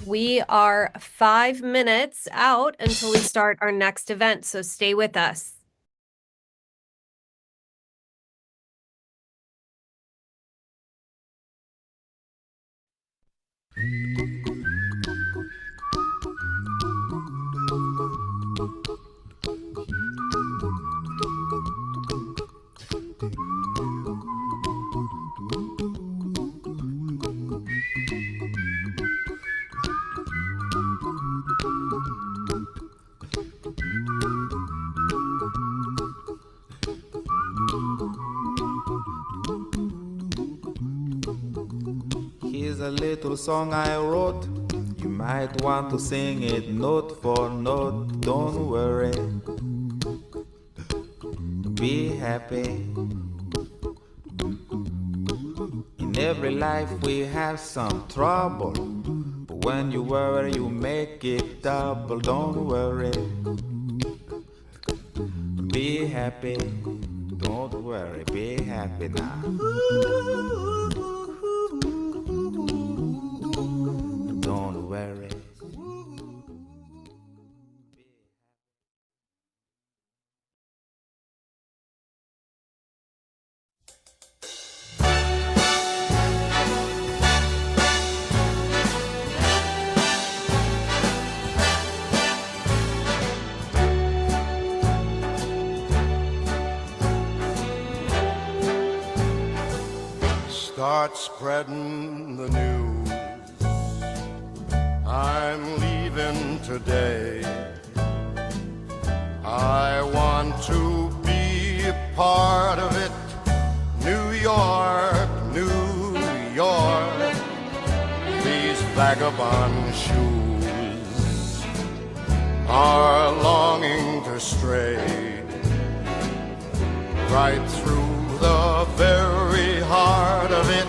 We are 5 minutes out until we start our next event, so stay with us. Here's a little song I wrote. You might want to sing it note for note. Don't worry, be happy. In every life we have some trouble, but when you worry you make it double. Don't worry, be happy. Don't worry, be happy now. Don't worry. Start spreading the news. I'm leaving today. I want to be a part of it. New York, New York. These vagabond shoes are longing to stray right through the very heart of it.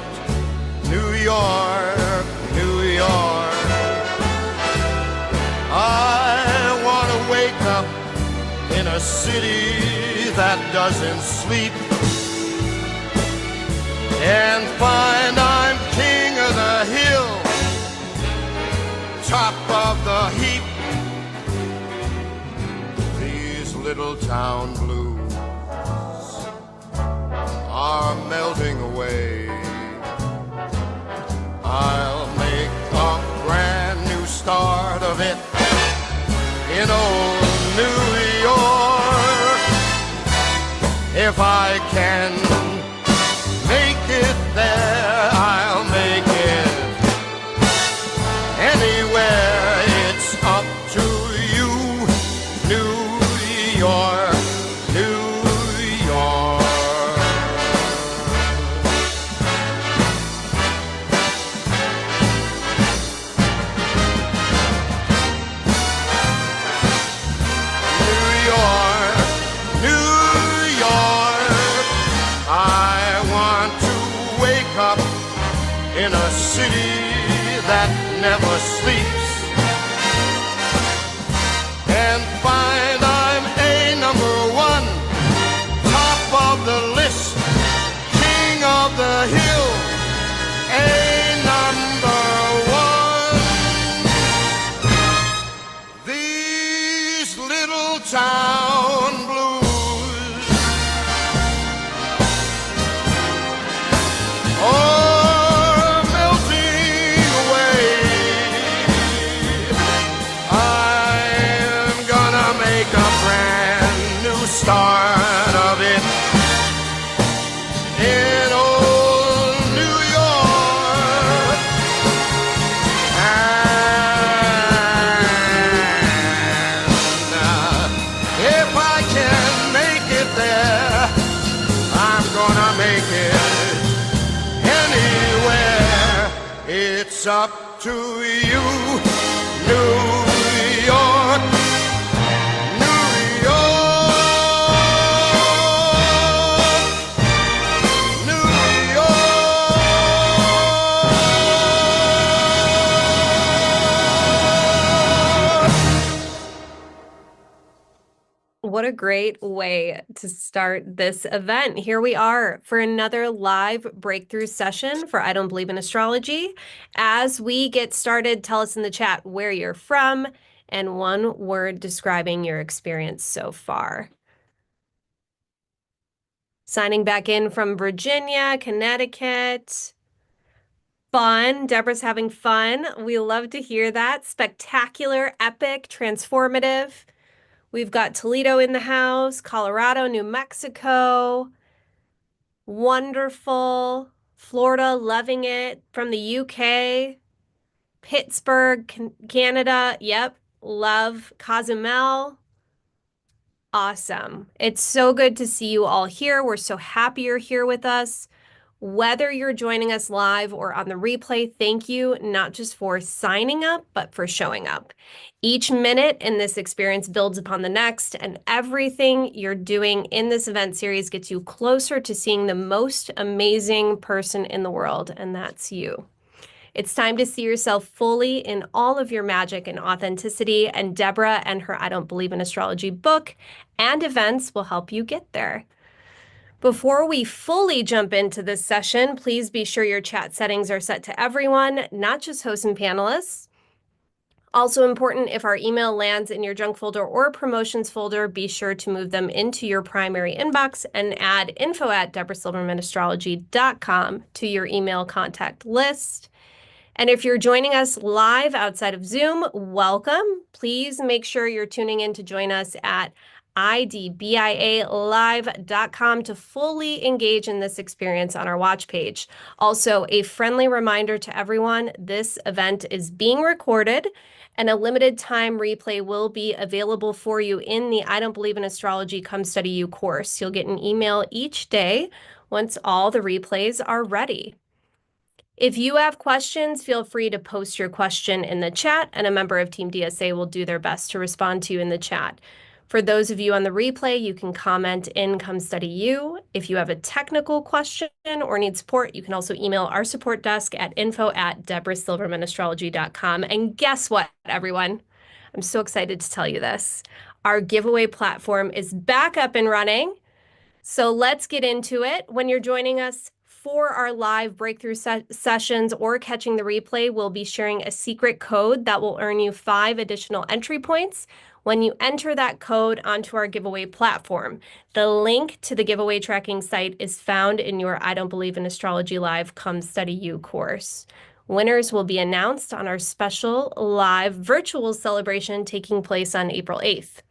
New York, New York. I want to wake up in a city that doesn't sleep and find I'm king of the hill, top of the heap. These little town blues are melting away. I'll make a brand new start of it in old New York. If I can make it there, I'll make it anywhere. It's up to you, New York, New York. In a city that never sleeps and find I'm a number one, top of the list, king of the hill, a number one. These little town blues, oh, start of it in old New York. And if I can make it there, I'm gonna make it anywhere. It's up to you, New York. what a great way to start this event. Here we are for another live breakthrough session for I Don't Believe in Astrology. As we get started, tell us in the chat where you're from and one word describing your experience so far. Signing back in from Virginia, Connecticut. Fun. Deborah's having fun. We love to hear that. Spectacular, epic, transformative. We've got Toledo in the house, Colorado, New Mexico. Wonderful. Florida, loving it. From the UK, Pittsburgh, Canada. Yep, love Cozumel. Awesome. It's so good to see you all here. We're so happy you're here with us. Whether you're joining us live or on the replay, thank you not just for signing up, but for showing up. Each minute in this experience builds upon the next, and everything you're doing in this event series gets you closer to seeing the most amazing person in the world, and that's you. It's time to see yourself fully in all of your magic and authenticity, and Deborah and her I Don't Believe in Astrology book and events will help you get there. Before we fully jump into this session, please be sure your chat settings are set to everyone, not just hosts and panelists. Also important, if our email lands in your junk folder or promotions folder, be sure to move them into your primary inbox and add info@deborahsilvermanastrology.com to your email contact list. And if you're joining us live outside of Zoom, welcome. Please make sure you're tuning in to join us at IDBIAlive.com to fully engage in this experience on our watch page. Also, a friendly reminder to everyone, this event is being recorded and a limited time replay will be available for you in the I Don't Believe in Astrology Come Study You course. You'll get an email each day once all the replays are ready. If you have questions, feel free to post your question in the chat and a member of Team DSA will do their best to respond to you in the chat. For those of you on the replay, you can comment in Come Study You. If you have a technical question or need support, you can also email our support desk at info@deborahsilvermanastrology.com. And guess what, everyone? I'm so excited to tell you this. Our giveaway platform is back up and running. So let's get into it. When you're joining us for our live breakthrough sessions or catching the replay, we'll be sharing a secret code that will earn you 5 additional entry points when you enter that code onto our giveaway platform. The link to the giveaway tracking site is found in your I Don't Believe in Astrology Live Come Study You course. Winners will be announced on our special live virtual celebration taking place on April 8th.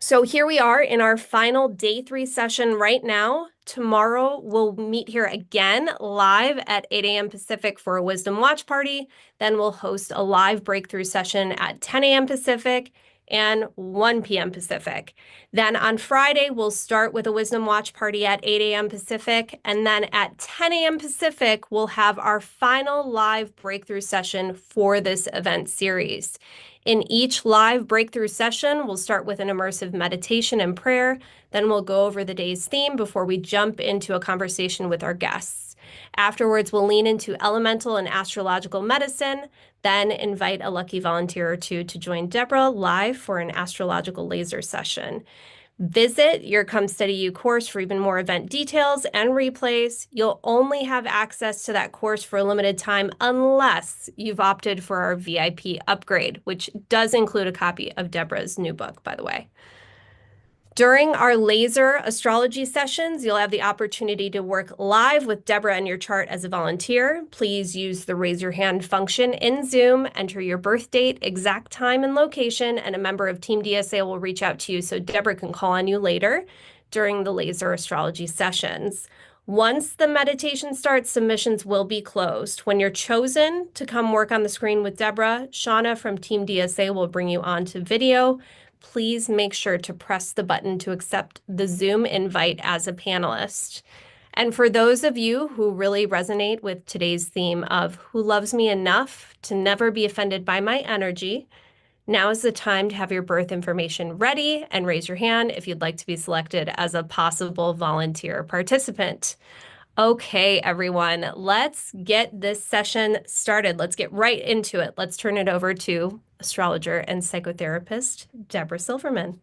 So here we are in our final day 3 session right now. Tomorrow we'll meet here again live at 8 a.m. Pacific for a Wisdom Watch Party. Then we'll host a live breakthrough session at 10 a.m. Pacific and 1 p.m. Pacific. Then on Friday, we'll start with a Wisdom Watch Party at 8 a.m. Pacific. And then at 10 a.m. Pacific, we'll have our final live breakthrough session for this event series. In each live breakthrough session, we'll start with an immersive meditation and prayer. Then we'll go over the day's theme before we jump into a conversation with our guests. Afterwards, we'll lean into elemental and astrological medicine, then invite a lucky volunteer or two to join Deborah live for an astrological laser session. Visit your Come Study You course for even more event details and replays. You'll only have access to that course for a limited time unless you've opted for our VIP upgrade, which does include a copy of Deborah's new book, by the way. During our laser astrology sessions, you'll have the opportunity to work live with Deborah and your chart as a volunteer. Please use the raise your hand function in Zoom, enter your birth date, exact time and location, and a member of Team DSA will reach out to you so Deborah can call on you later during the laser astrology sessions. Once the meditation starts, submissions will be closed. When you're chosen to come work on the screen with Deborah, Shauna from Team DSA will bring you on to video. Please make sure to press the button to accept the Zoom invite as a panelist. And for those of you who really resonate with today's theme of who loves me enough to never be offended by my energy, now is the time to have your birth information ready and raise your hand if you'd like to be selected as a possible volunteer participant. Okay, everyone, let's get this session started. Let's get right into it. Let's turn it over to astrologer and psychotherapist, Deborah Silverman.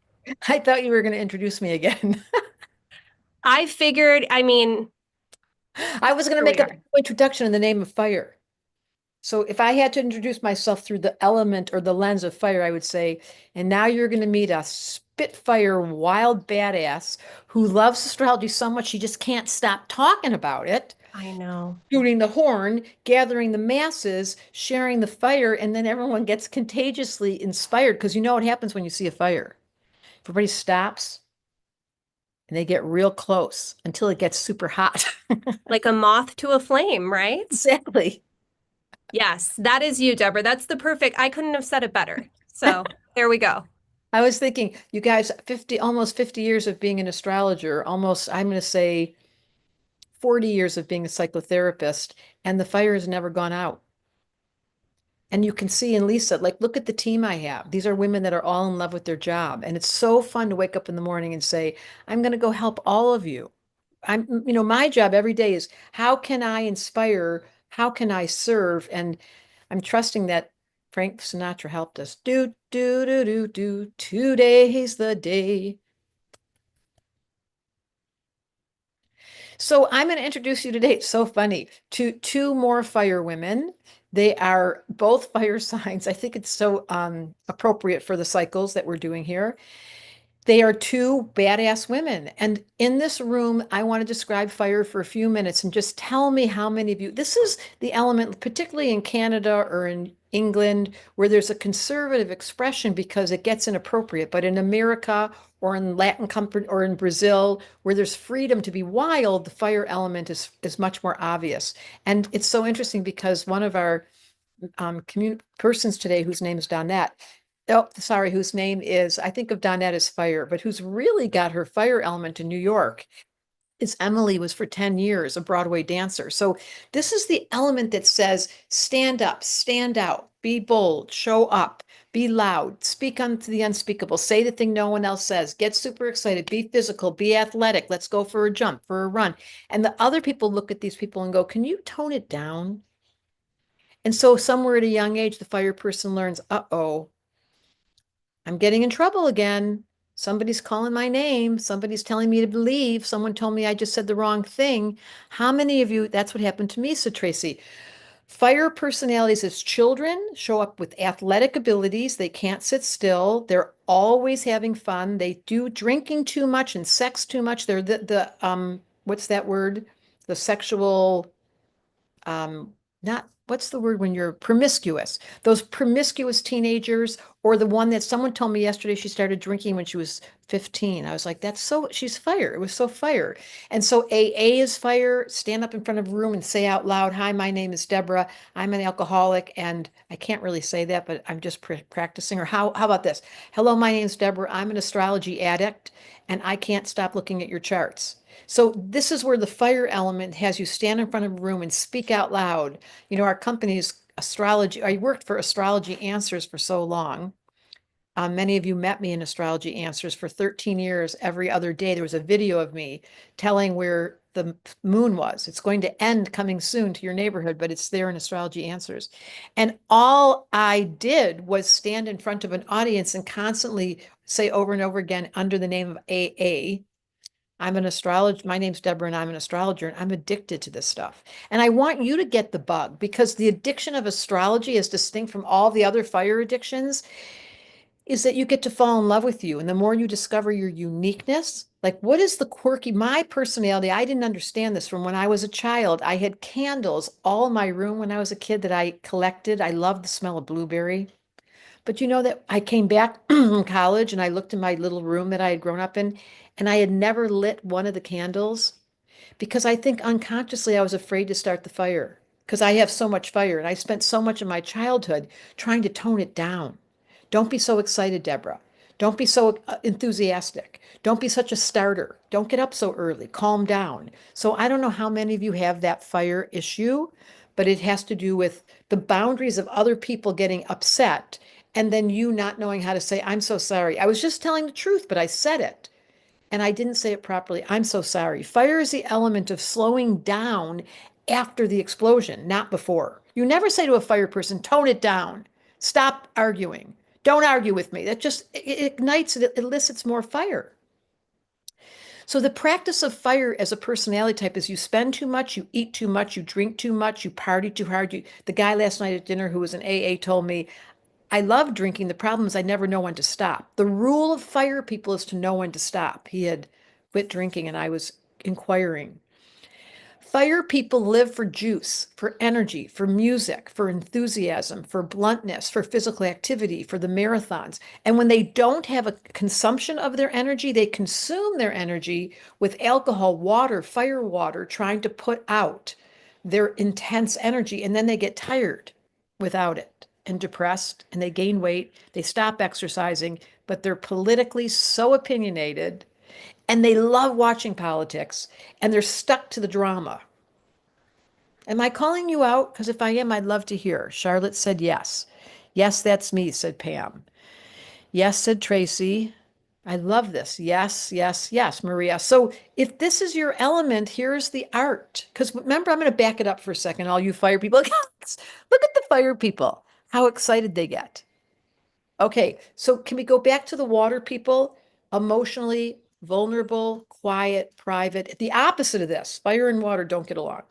I thought you were going to introduce me again. I figured, I mean, I was going to here we make a are. introduction in the name of fire. So if I had to introduce myself through the element or the lens of fire, I would say, and now you're going to meet a spitfire, wild badass who loves astrology so much she just can't stop talking about it, I know. shooting the horn, gathering the masses, sharing the fire, and then everyone gets contagiously inspired because you know what happens when you see a fire. Everybody stops and they get real close until it gets super hot. Like a moth to a flame, right? Exactly. Yes, that is you, Deborah. That's the perfect, I couldn't have said it better. So there we go. I was thinking, you guys, 50, almost 50 years of being an astrologer, almost, I'm going to say 40 years of being a psychotherapist, and the fire has never gone out. And you can see in Lisa, like, look at the team I have. These are women that are all in love with their job. And it's so fun to wake up in the morning and say, I'm going to go help all of you. My job every day is how can I inspire? How can I serve? And I'm trusting that Frank Sinatra helped us. Do, do, do, do, do. Today's the day. So I'm going to introduce you today. It's so funny to two more fire women. They are both fire signs. I think it's so appropriate for the cycles that we're doing here. They are two badass women. And in this room, I want to describe fire for a few minutes and just tell me how many of you, this is the element, particularly in Canada or in England, where there's a conservative expression because it gets inappropriate. But in America or in Latin comfort or in Brazil, where there's freedom to be wild, the fire element is much more obvious. And it's so interesting because one of our persons today whose name is Donette. Oh, sorry, whose name is, I think of Donette as fire, but who's really got her fire element in New York is Emily was for 10 years a Broadway dancer. So this is the element that says, stand up, stand out, be bold, show up, be loud, speak unto the unspeakable, say the thing no one else says, get super excited, be physical, be athletic, let's go for a jump, for a run. And the other people look at these people and go, can you tone it down? And so somewhere at a young age, the fire person learns, uh-oh, I'm getting in trouble again. Somebody's calling my name. Somebody's telling me to believe. Someone told me I just said the wrong thing. How many of you, that's what happened to me, so Tracy. Fire personalities as children show up with athletic abilities. They can't sit still. They're always having fun. They do drinking too much and sex too much. They're what's that word? The sexual not what's the word when you're promiscuous, those promiscuous teenagers, or the one that someone told me yesterday she started drinking when she was 15. I was like, that's so, she's fire. It was so fire. And so AA is fire. Stand up in front of a room and say out loud, hi, my name is Deborah. I'm an alcoholic. And I can't really say that, but I'm just practicing. Or how about this? Hello, my name is Deborah. I'm an astrology addict and I can't stop looking at your charts. So this is where the fire element has you stand in front of a room and speak out loud. You know, our company's astrology, I worked for Astrology Answers for so long. Many of you met me in Astrology Answers for 13 years. Every other day, there was a video of me telling where the moon was. It's going to end coming soon to your neighborhood, but it's there in Astrology Answers. And all I did was stand in front of an audience and constantly say over and over again under the name of AA, I'm an astrologer. My name's Deborah and I'm an astrologer and I'm addicted to this stuff. And I want you to get the bug because the addiction of astrology is distinct from all the other fire addictions is that you get to fall in love with you. And the more you discover your uniqueness, like what is the quirky, my personality, I didn't understand this from when I was a child. I had candles all in my room when I was a kid that I collected. I loved the smell of blueberry. But you know that I came back from college and I looked in my little room that I had grown up in and I had never lit one of the candles because I think unconsciously I was afraid to start the fire because I have so much fire and I spent so much of my childhood trying to tone it down. Don't be so excited, Deborah. Don't be so enthusiastic. Don't be such a starter. Don't get up so early. Calm down. So I don't know how many of you have that fire issue, but it has to do with the boundaries of other people getting upset and then you not knowing how to say, I'm so sorry. I was just telling the truth, but I said it and I didn't say it properly. I'm so sorry. Fire is the element of slowing down after the explosion, not before. You never say to a fire person, tone it down. Stop arguing. Don't argue with me. That just it ignites, it elicits more fire. So the practice of fire as a personality type is you spend too much, you eat too much, you drink too much, you party too hard. The guy last night at dinner who was an AA told me, I love drinking. The problem is I never know when to stop. The rule of fire people is to know when to stop. He had quit drinking and I was inquiring. Fire people live for juice, for energy, for music, for enthusiasm, for bluntness, for physical activity, for the marathons. And when they don't have a consumption of their energy, they consume their energy with alcohol, water, fire water, trying to put out their intense energy. And then they get tired without it and depressed and they gain weight. They stop exercising, but they're politically so opinionated and they love watching politics and they're stuck to the drama. Am I calling you out? Because if I am, I'd love to hear. Charlotte said yes. Yes, that's me, said Pam. Yes, said Tracy. I love this. Yes, yes, yes, Maria. So if this is your element, here's the art. Because remember, I'm going to back it up for a second. All you fire people, look at the fire people, how excited they get. Okay, so can we go back to the water people? Emotionally vulnerable, quiet, private. The opposite of this, fire and water don't get along.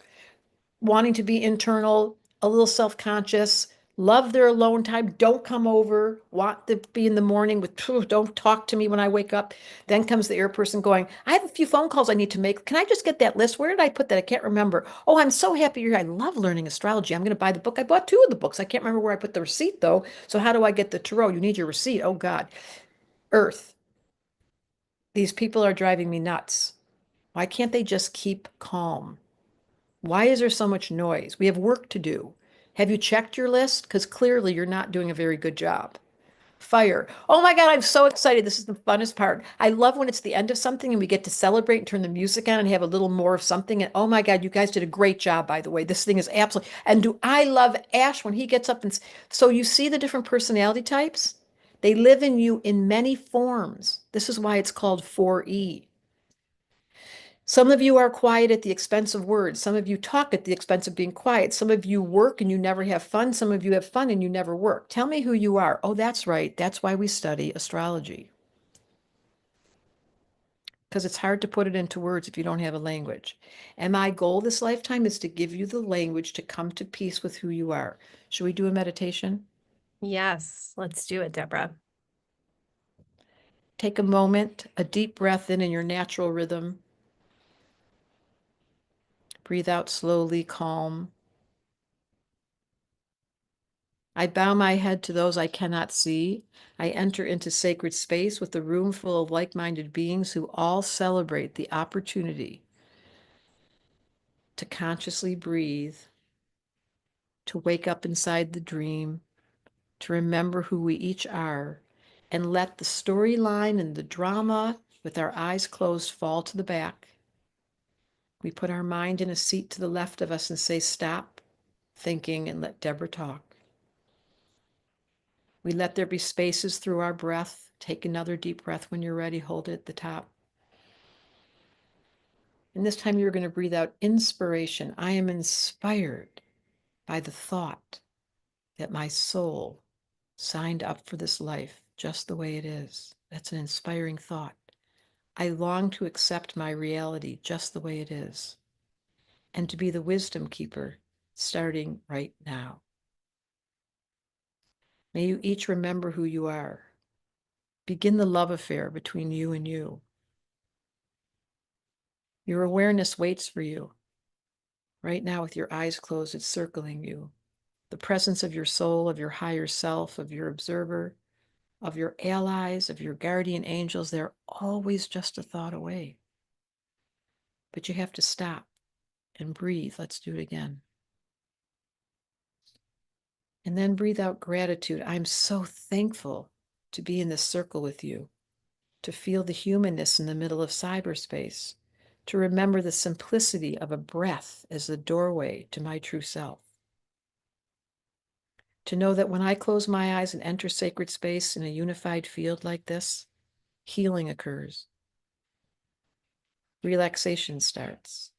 Wanting to be internal, a little self-conscious, love their alone time, don't come over, want to be in the morning with, don't talk to me when I wake up. Then comes the air person going, I have a few phone calls I need to make. Can I just get that list? Where did I put that? I can't remember. Oh, I'm so happy you're here. I love learning astrology. I'm going to buy the book. I bought 2 of the books. I can't remember where I put the receipt though. So how do I get the tarot? You need your receipt. Oh God. Earth. These people are driving me nuts. Why can't they just keep calm? Why is there so much noise? We have work to do. Have you checked your list? Because clearly you're not doing a very good job. Fire. Oh my God, I'm so excited. This is the funnest part. I love when it's the end of something and we get to celebrate and turn the music on and have a little more of something. And oh my God, you guys did a great job, by the way. This thing is absolutely, and do I love Ash when he gets up and, so you see the different personality types? They live in you in many forms. This is why it's called 4E. Some of you are quiet at the expense of words. Some of you talk at the expense of being quiet. Some of you work and you never have fun. Some of you have fun and you never work. Tell me who you are. Oh, that's right. That's why we study astrology. Because it's hard to put it into words if you don't have a language. And my goal this lifetime is to give you the language to come to peace with who you are. Should we do a meditation? Yes, let's do it, Deborah. Take a moment, a deep breath in your natural rhythm. Breathe out slowly, calm. I bow my head to those I cannot see. I enter into sacred space with a room full of like-minded beings who all celebrate the opportunity to consciously breathe, to wake up inside the dream, to remember who we each are, and let the storyline and the drama with our eyes closed fall to the back. We put our mind in a seat to the left of us and say, stop thinking and let Deborah talk. We let there be spaces through our breath. Take another deep breath when you're ready. Hold it at the top. And this time you're going to breathe out inspiration. I am inspired by the thought that my soul signed up for this life just the way it is. That's an inspiring thought. I long to accept my reality just the way it is and to be the wisdom keeper starting right now. May you each remember who you are. Begin the love affair between you and you. Your awareness waits for you. Right now, with your eyes closed, it's circling you. The presence of your soul, of your higher self, of your observer, of your allies, of your guardian angels, they're always just a thought away. But you have to stop and breathe. Let's do it again. And then breathe out gratitude. I'm so thankful to be in this circle with you, to feel the humanness in the middle of cyberspace, to remember the simplicity of a breath as the doorway to my true self. To know that when I close my eyes and enter sacred space in a unified field like this, healing occurs. Relaxation starts.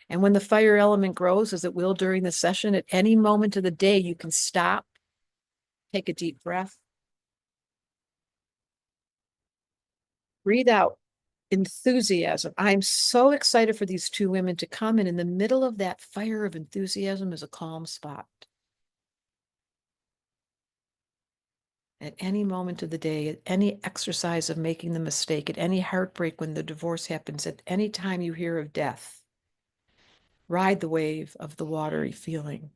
And when the fire element grows, as it will during the session, at any moment of the day, you can stop Take a deep breath. Breathe out enthusiasm. I'm so excited for these two women to come, and in the middle of that fire of enthusiasm is a calm spot. At any moment of the day, at any exercise of making the mistake, at any heartbreak when the divorce happens, at any time you hear of death, ride the wave of the watery feeling.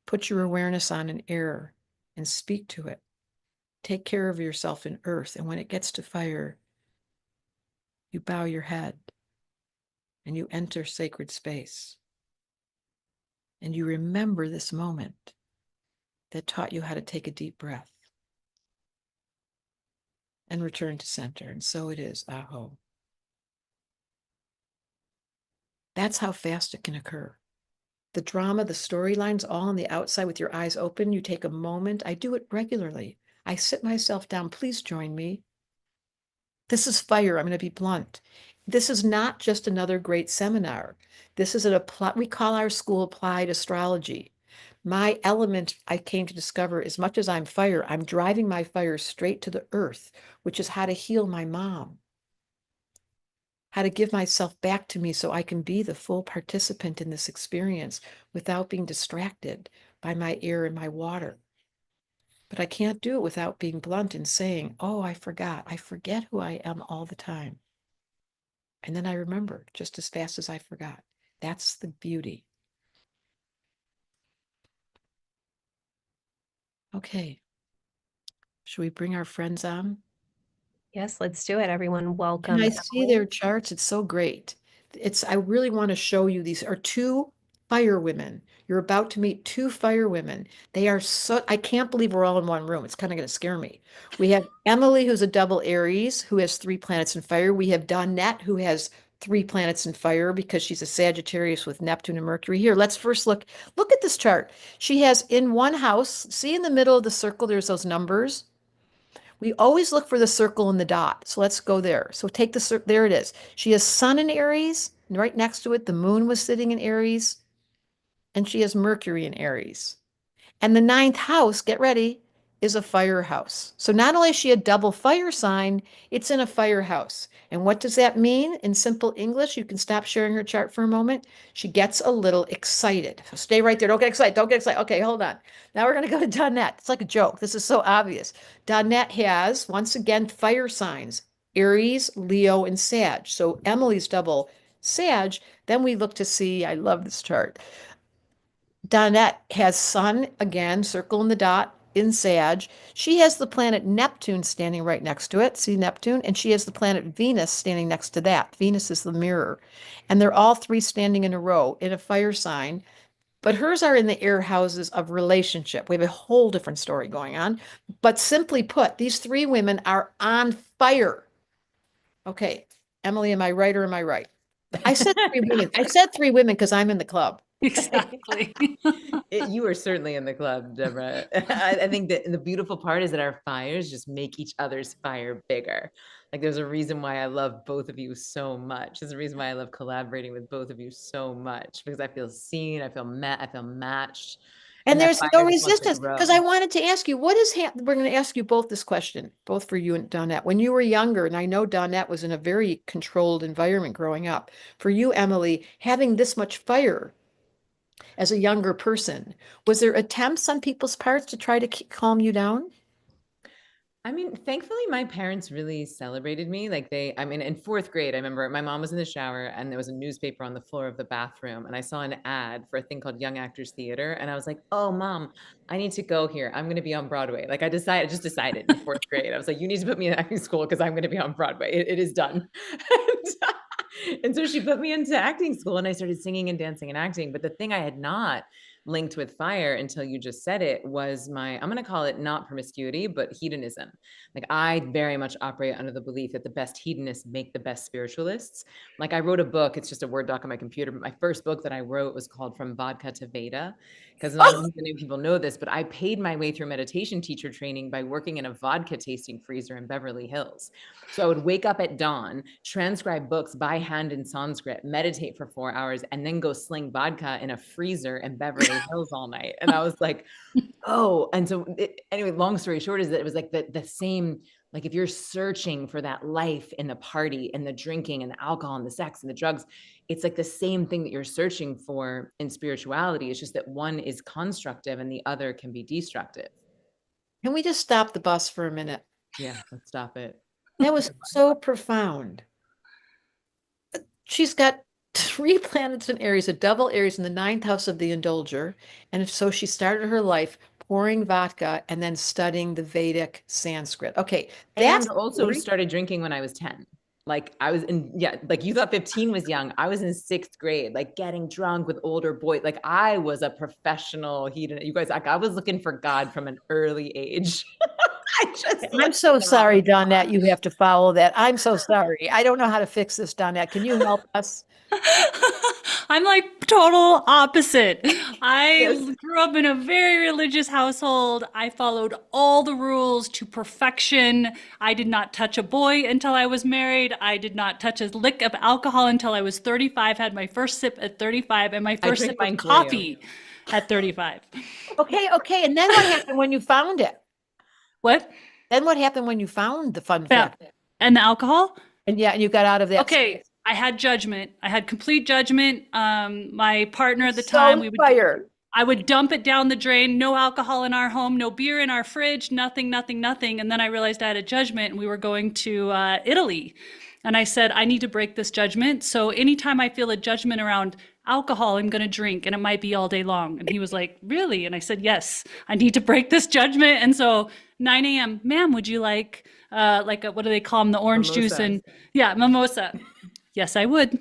Put your awareness on an air and speak to it. Take care of yourself in earth, and when it gets to fire, you bow your head and you enter sacred space. And you remember this moment that taught you how to take a deep breath and return to center. And so it is, aho. That's how fast it can occur. The drama, the storylines, all on the outside with your eyes open. You take a moment. I do it regularly. I sit myself down. Please join me. This is fire. I'm going to be blunt. This is not just another great seminar. This is we call our school applied astrology. My element, I came to discover, as much as I'm fire, I'm driving my fire straight to the earth, which is how to heal my mom, how to give myself back to me so I can be the full participant in this experience without being distracted by my air and my water. But I can't do it without being blunt and saying, oh, I forgot. I forget who I am all the time. And then I remember just as fast as I forgot. That's the beauty. Okay. Should we bring our friends on? Yes, let's do it. Everyone, welcome. Can I see their charts? It's so great. I really want to show you, these are two fire women. You're about to meet two fire women. They are so, I can't believe we're all in one room. It's kind of going to scare me. We have Emily, who's a double Aries, who has 3 planets in fire. We have Donette, who has 3 planets in fire because she's a Sagittarius with Neptune and Mercury. Here, let's first look at this chart. She has in one house, see in the middle of the circle, there's those numbers. We always look for the circle and the dot. So let's go there. So take the circle. There it is. She has Sun in Aries, and right next to it, the moon was sitting in Aries, and she has Mercury in Aries. And the 9th house, get ready, is a fire house. So not only is she a double fire sign, it's in a fire house. And what does that mean? In simple English, you can stop sharing her chart for a moment. She gets a little excited. So stay right there. Don't get excited. Don't get excited. Okay, hold on. Now we're going to go to Donette. It's like a joke. This is so obvious. Donette has, once again, fire signs, Aries, Leo, and Sag. So Emily's double Sag. Then we look to see, I love this chart. Donette has Sun, again, circle in the dot, in Sag. She has the planet Neptune standing right next to it. See Neptune? And she has the planet Venus standing next to that. Venus is the mirror. And they're all 3 standing in a row in a fire sign. But hers are in the air houses of relationship. We have a whole different story going on. But simply put, these 3 women are on fire. Okay, Emily, am I right or am I right? I said 3 women. I said 3 women because I'm in the club. Exactly. You are certainly in the club, Deborah. I think that the beautiful part is that our fires just make each other's fire bigger. Like there's a reason why I love both of you so much. There's a reason why I love collaborating with both of you so much because I feel seen, I feel met, I feel matched. And that there's fire no just wants to resistance grow. because I wanted to ask you, we're going to ask you both this question, both for you and Donette. When you were younger, and I know Donette was in a very controlled environment growing up, for you, Emily, having this much fire as a younger person, was there attempts on people's parts to try to calm you down? I mean, thankfully, my parents really celebrated me. Like I mean, in 4th grade, I remember my mom was in the shower and there was a newspaper on the floor of the bathroom. And I saw an ad for a thing called Young Actors Theater. And I was like, oh, mom, I need to go here. I'm going to be on Broadway. Like I just decided in 4th grade. I was like, you need to put me in acting school because I'm going to be on Broadway. It is done. And so she put me into acting school and I started singing and dancing and acting. But the thing I had not linked with fire until you just said it was I'm going to call it not promiscuity, but hedonism. Like I very much operate under the belief that the best hedonists make the best spiritualists. Like I wrote a book, it's just a Word doc on my computer, but my first book that I wrote was called From Vodka to Veda, because not many people know this, but I paid my way through meditation teacher training by working in a vodka tasting freezer in Beverly Hills. So I would wake up at dawn, transcribe books by hand in Sanskrit, meditate for 4 hours, and then go sling vodka in a freezer in Beverly Hills all night. And I was like, oh, and so anyway, long story short is that it was like the same, like if you're searching for that life in the party and the drinking and the alcohol and the sex and the drugs, it's like the same thing that you're searching for in spirituality. It's just that one is constructive and the other can be destructive. Can we just stop the bus for a minute? Yeah, let's stop it. That was so profound. She's got 3 planets in Aries, a double Aries in the 9th house of the indulger. And so she started her life pouring vodka and then studying the Vedic Sanskrit. Okay. And also started drinking when I was 10. Like I was in, yeah, like you thought 15 was young. I was in 6th grade, like getting drunk with older boys. Like I was a professional hedonist. You guys, like I was looking for God from an early age. I'm so sorry, Donette, you have to follow that. I'm so sorry. I don't know how to fix this, Donette. Can you help us? I'm like total opposite. I grew up in a very religious household. I followed all the rules to perfection. I did not touch a boy until I was married. I did not touch a lick of alcohol until I was 35, had my first sip at 35, and my first sip of coffee at 35. Okay. And then what happened when you found it? What? Then what happened when you found the fun fact? And the alcohol? And you got out of that. Okay. I had judgment. I had complete judgment. My partner at the time, I would dump it down the drain. No alcohol in our home, no beer in our fridge, nothing. And then I realized I had a judgment and we were going to Italy. And I said, I need to break this judgment. So anytime I feel a judgment around alcohol, I'm going to drink, and it might be all day long. And he was like, really? And I said, yes, I need to break this judgment. And so 9 a.m., ma'am, would you like what do they call them? The orange juice and mimosa. Yes, I would.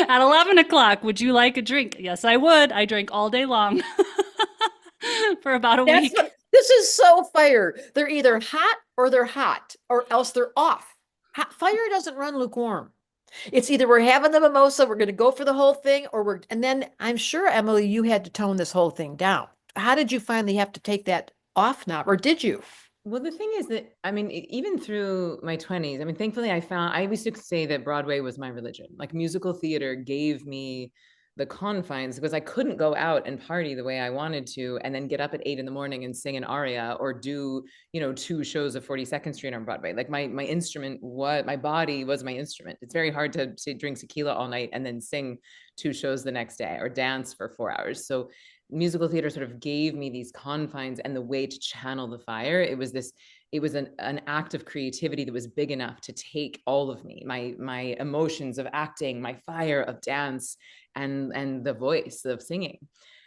At 11 o'clock, would you like a drink? Yes, I would. I drank all day long for about a week. This is so fire. They're either hot or else they're off. Fire doesn't run lukewarm. It's either we're having the mimosa, we're going to go for the whole thing, and then I'm sure, Emily, you had to tone this whole thing down. How did you finally have to take that off knob, or did you? Well, the thing is that, I mean, even through my 20s, I mean, thankfully I used to say that Broadway was my religion. Like musical theater gave me the confines because I couldn't go out and party the way I wanted to and then get up at 8 in the morning and sing an aria or do, 2 shows of 42nd Street on Broadway. Like my body was my instrument. It's very hard to say drink tequila all night and then sing 2 shows the next day or dance for 4 hours. So musical theater sort of gave me these confines and the way to channel the fire. It was an act of creativity that was big enough to take all of me, my emotions of acting, my fire of dance, and the voice of singing.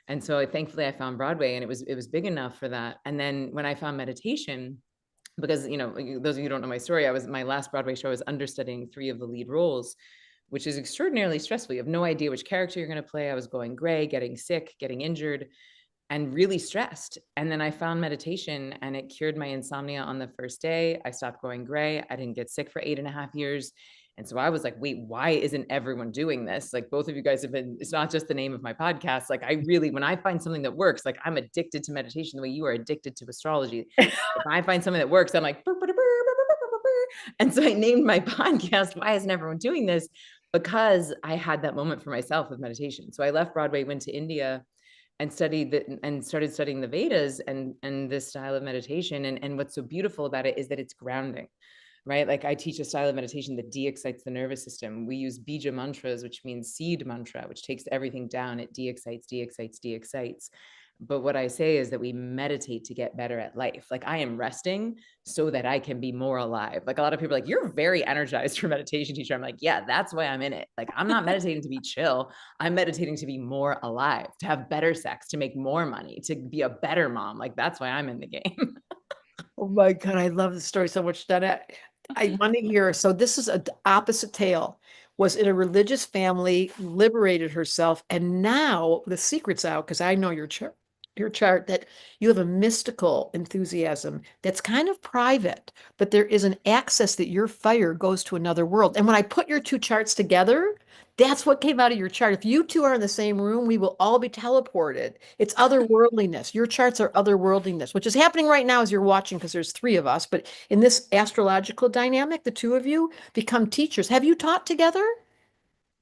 And so thankfully I found Broadway, and it was big enough for that. And then when I found meditation, because, those of you who don't know my story, my last Broadway show, I was understudying 3 of the lead roles, which is extraordinarily stressful. You have no idea which character you're going to play. I was going gray, getting sick, getting injured, and really stressed. And then I found meditation, and it cured my insomnia on the first day. I stopped going gray. I didn't get sick for 8.5 years. And so I was like, wait, why isn't everyone doing this? Like both of you guys it's not just the name of my podcast. Like when I find something that works, like I'm addicted to meditation the way you are addicted to astrology. If I find something that works, I'm like, burr, burr, burr, burr, burr, burr, burr. And so I named my podcast, Why Isn't Everyone Doing This? Because I had that moment for myself with meditation. So I left Broadway, went to India and started studying the Vedas and this style of meditation. And what's so beautiful about it is that it's grounding, right? Like I teach a style of meditation that de-excites the nervous system. We use bija mantras, which means seed mantra, which takes everything down. It de-excites, de-excites, de-excites. But what I say is that we meditate to get better at life. Like I am resting so that I can be more alive. Like a lot of people are like, you're very energized for meditation teacher. I'm like, yeah, that's why I'm in it. Like I'm not meditating to be chill. I'm meditating to be more alive, to have better sex, to make more money, to be a better mom. Like that's why I'm in the game. Oh my God, I love the story so much, Donna. I want to hear. So this is an opposite tale. Was in a religious family, liberated herself, and now the secret's out because I know your chart. your chart that you have a mystical enthusiasm that's kind of private, but there is an access that your fire goes to another world. And when I put your two charts together, that's what came out of your chart. If you two are in the same room, we will all be teleported. It's otherworldliness. Your charts are otherworldliness, which is happening right now as you're watching because there's three of us. But in this astrological dynamic, the two of you become teachers. Have you taught together?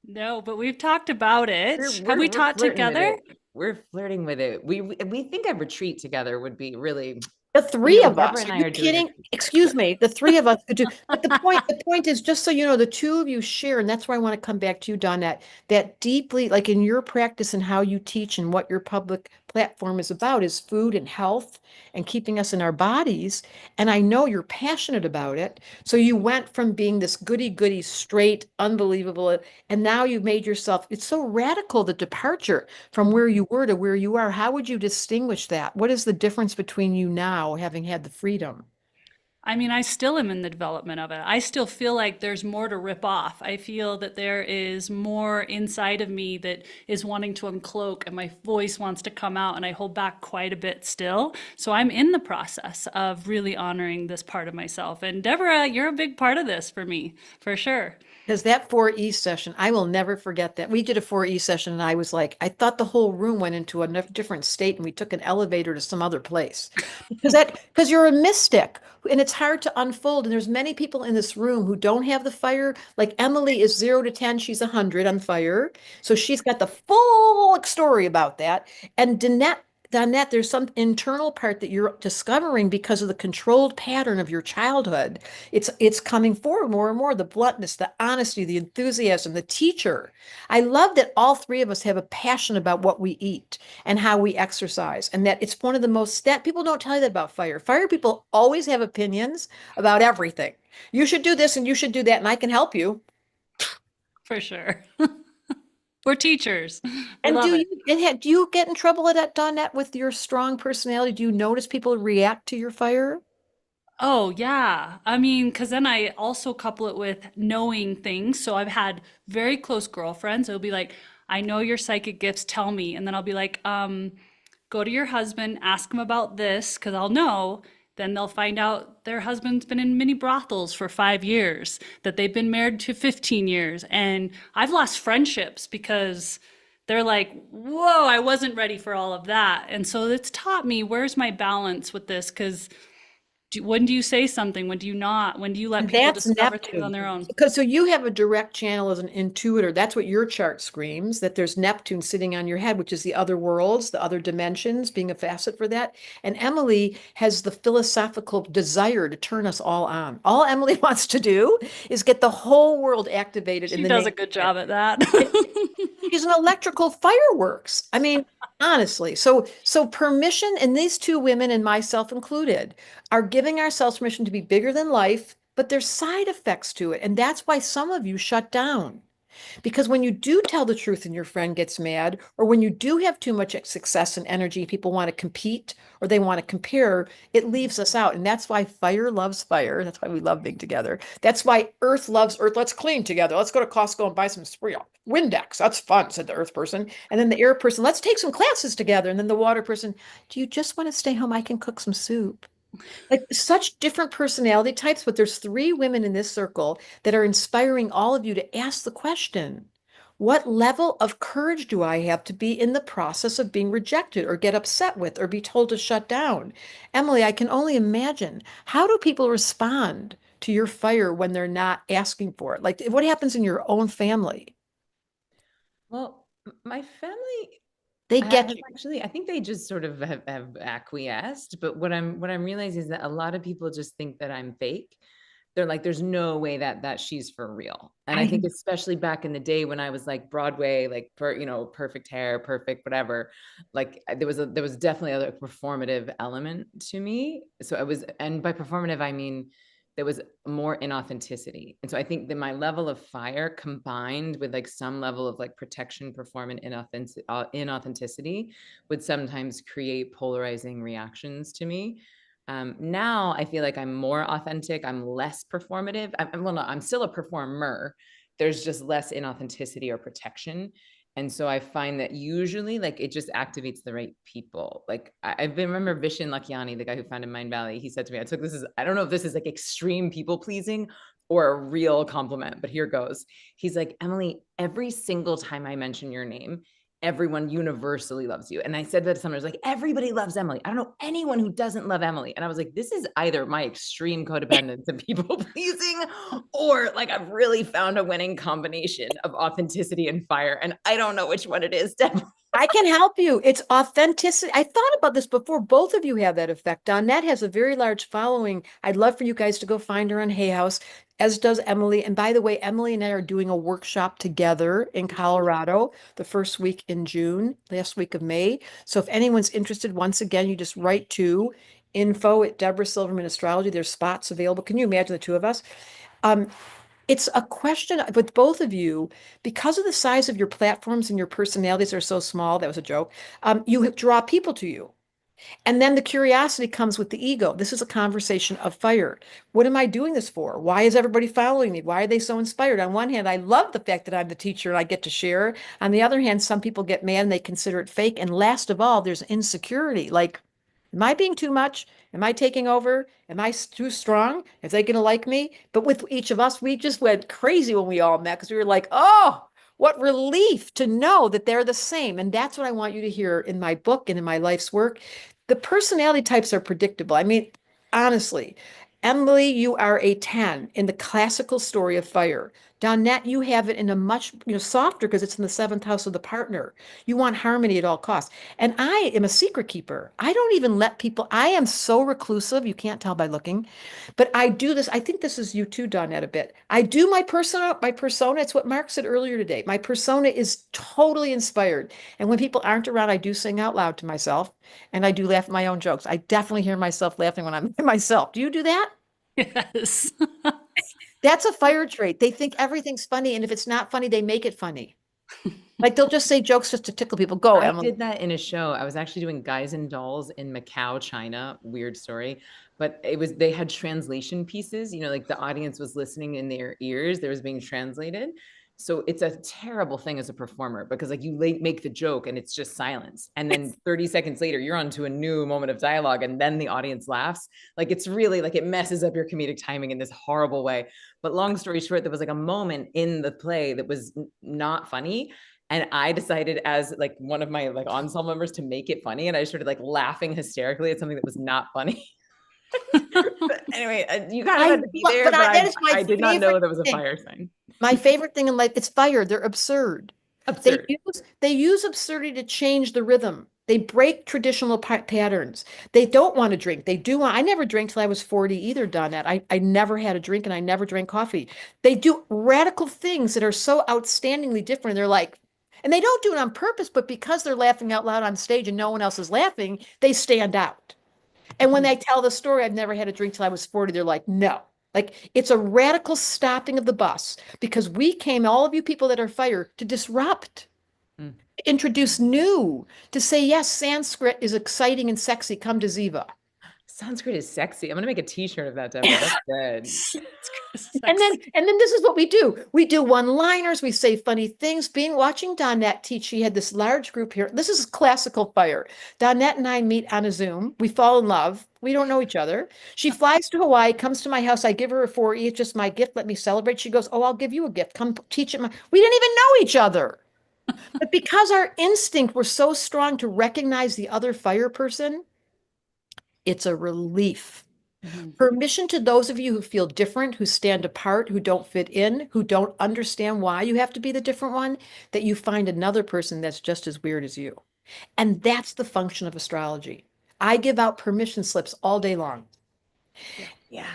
No, but we've talked about it. Have we We're taught flirting with together? it. We're flirting with it. We think a retreat together would be really, The three of Deborah us. and Are I you are doing kidding? retreats Excuse together. me. The three of us could do. But the point is, just so you know, the two of you share, and that's why I want to come back to you, Donette, that deeply, like in your practice and how you teach and what your public platform is about is food and health and keeping us in our bodies. And I know you're passionate about it. So you went from being this goody goody, straight, unbelievable, and now you've made yourself, it's so radical, the departure from where you were to where you are. How would you distinguish that? What is the difference between you now, having had the freedom? I mean, I still am in the development of it. I still feel like there's more to rip off. I feel that there is more inside of me that is wanting to uncloak and my voice wants to come out, and I hold back quite a bit still. So I'm in the process of really honoring this part of myself. And Deborah, you're a big part of this for me, for sure. Because that 4E session, I will never forget that. We did a 4E session and I was like, I thought the whole room went into a different state and we took an elevator to some other place. Because you're a mystic and it's hard to unfold. And there's many people in this room who don't have the fire. Like Emily is 0 to 10, she's 100 on fire. So she's got the full story about that. And Donette, there's some internal part that you're discovering because of the controlled pattern of your childhood. It's coming forward more and more, the bluntness, the honesty, the enthusiasm, the teacher. I love that all three of us have a passion about what we eat and how we exercise, and that it's one of the most that people don't tell you that about fire. Fire people always have opinions about everything. You should do this and you should do that, and I can help you. For sure. We're teachers. We And love it. do you get in trouble at that, Donette, with your strong personality? Do you notice people react to your fire? Oh, yeah. I mean, because then I also couple it with knowing things. So I've had very close girlfriends. It'll be like, I know your psychic gifts, tell me. And then I'll be like, go to your husband, ask him about this, because I'll know. Then they'll find out their husband's been in mini brothels for 5 years, that they've been married to 15 years. And I've lost friendships because they're like, whoa, I wasn't ready for all of that. And so it's taught me where's my balance with this? Because when do you say something? When do you not? When do you let people That's discover things Neptune. on their own? Because so you have a direct channel as an intuitor. That's what your chart screams, that there's Neptune sitting on your head, which is the other worlds, the other dimensions, being a facet for that. And Emily has the philosophical desire to turn us all on. All Emily wants to do is get the whole world activated in She the does name a of good it. job at that. She's an electrical fireworks. I mean, honestly. So permission, and these two women and myself included, are giving ourselves permission to be bigger than life, but there's side effects to it. And that's why some of you shut down. Because when you do tell the truth and your friend gets mad, or when you do have too much success and energy, people want to compete or they want to compare, it leaves us out. And that's why fire loves fire. That's why we love being together. That's why earth loves earth. Let's clean together. Let's go to Costco and buy some Windex. That's fun, said the earth person. And then the air person, let's take some classes together. And then the water person, do you just want to stay home? I can cook some soup. Like such different personality types, but there's three women in this circle that are inspiring all of you to ask the question, what level of courage do I have to be in the process of being rejected or get upset with or be told to shut down? Emily, I can only imagine. How do people respond to your fire when they're not asking for it? Like what happens in your own family? Well, my family They get has you. actually, I think they just sort of have acquiesced. But what I'm realizing is that a lot of people just think that I'm fake. They're like, there's no way that she's for real. And I think especially back in the day when I was like Broadway, like perfect hair, perfect whatever, like there was definitely a performative element to me. So I was, and by performative I mean there was more inauthenticity. And so I think that my level of fire combined with like some level of like protection, performance, inauthenticity would sometimes create polarizing reactions to me. Now I feel like I'm more authentic. I'm less performative. Well, no, I'm still a performer. There's just less inauthenticity or protection. And so I find that usually like it just activates the right people. Like remember Vishen Lakhiani, the guy who founded Mind Valley, he said to me, I don't know if this is like extreme people pleasing or a real compliment, but here goes. He's like, Emily, every single time I mention your name, everyone universally loves you. And I said that to someone, I was like, everybody loves Emily. I don't know anyone who doesn't love Emily. And I was like, this is either my extreme codependence and people pleasing, or like I've really found a winning combination of authenticity and fire. And I don't know which one it is, Deb. I can help you. It's authenticity. I thought about this before. Both of you have that effect. Donette has a very large following. I'd love for you guys to go find her on Hay House, as does Emily. And by the way, Emily and I are doing a workshop together in Colorado the first week in June, last week of May. So if anyone's interested, once again, you just write to info@Deborah Astrology. There's spots available. Can you imagine the two of us? It's a question with both of you, because of the size of your platforms and your personalities are so small. That was a joke. You draw people to you. And then the curiosity comes with the ego. This is a conversation of fire. What am I doing this for? Why is everybody following me? Why are they so inspired? On one hand, I love the fact that I'm the teacher and I get to share. On the other hand, some people get mad and they consider it fake. And last of all, there's insecurity. Like, am I being too much? Am I taking over? Am I too strong? Are they going to like me? But with each of us, we just went crazy when we all met because we were like, oh, what relief to know that they're the same. And that's what I want you to hear in my book and in my life's work. The personality types are predictable. I mean, honestly, Emily, you are a 10 in the classical story of fire. Donette, you have it in a much softer because it's in the 7th house of the partner. You want harmony at all costs. And I am a secret keeper. I don't even let people, I am so reclusive. You can't tell by looking, but I do this. I think this is you too, Donette, a bit. I do my persona. It's what Mark said earlier today. My persona is totally inspired. And when people aren't around, I do sing out loud to myself and I do laugh at my own jokes. I definitely hear myself laughing when I'm by myself. Do you do that? Yes. That's a fire trait. They think everything's funny, and if it's not funny, they make it funny. Like they'll just say jokes just to tickle people. Go, Emily. I did that in a show. I was actually doing Guys and Dolls in Macau, China. Weird story. But they had translation pieces, like the audience was listening in their ears. There was being translated. So it's a terrible thing as a performer because like you make the joke and it's just silence. And then 30 seconds later, you're on to a new moment of dialogue and then the audience laughs. Like it's really like it messes up your comedic timing in this horrible way. But long story short, there was like a moment in the play that was not funny. And I decided as like one of my like ensemble members to make it funny. And I started like laughing hysterically at something that was not funny. But anyway, you kind of had to be there, but I did not know there was a fire thing. My favorite thing in life, it's fire. They're absurd. Absurd. They use absurdity to change the rhythm. They break traditional patterns. They don't want to drink. They do want, I never drank till I was 40 either, Donette. I never had a drink and I never drank coffee. They do radical things that are so outstandingly different. They're like, and they don't do it on purpose, but because they're laughing out loud on stage and no one else is laughing, they stand out. And when they tell the story, I've never had a drink till I was 40, they're like, no. Like it's a radical stopping of the bus because we came, all of you people that are fire, to disrupt, to introduce new, to say, yes, Sanskrit is exciting and sexy. Come to Ziva. Sanskrit is sexy. I'm going to make a t-shirt of that, Deborah. That's good. And then this is what we do. We do one-liners. We say funny things. Watching Donette teach, she had this large group here. This is classical fire. Donette and I meet on a Zoom. We fall in love. We don't know each other. She flies to Hawaii, comes to my house. I give her a 4E. It's just my gift. Let me celebrate. She goes, oh, I'll give you a gift. Come teach it. We didn't even know each other. But because our instinct was so strong to recognize the other fire person, it's a relief. Permission to those of you who feel different, who stand apart, who don't fit in, who don't understand why you have to be the different one, that you find another person that's just as weird as you. And that's the function of astrology. I give out permission slips all day long. Yeah.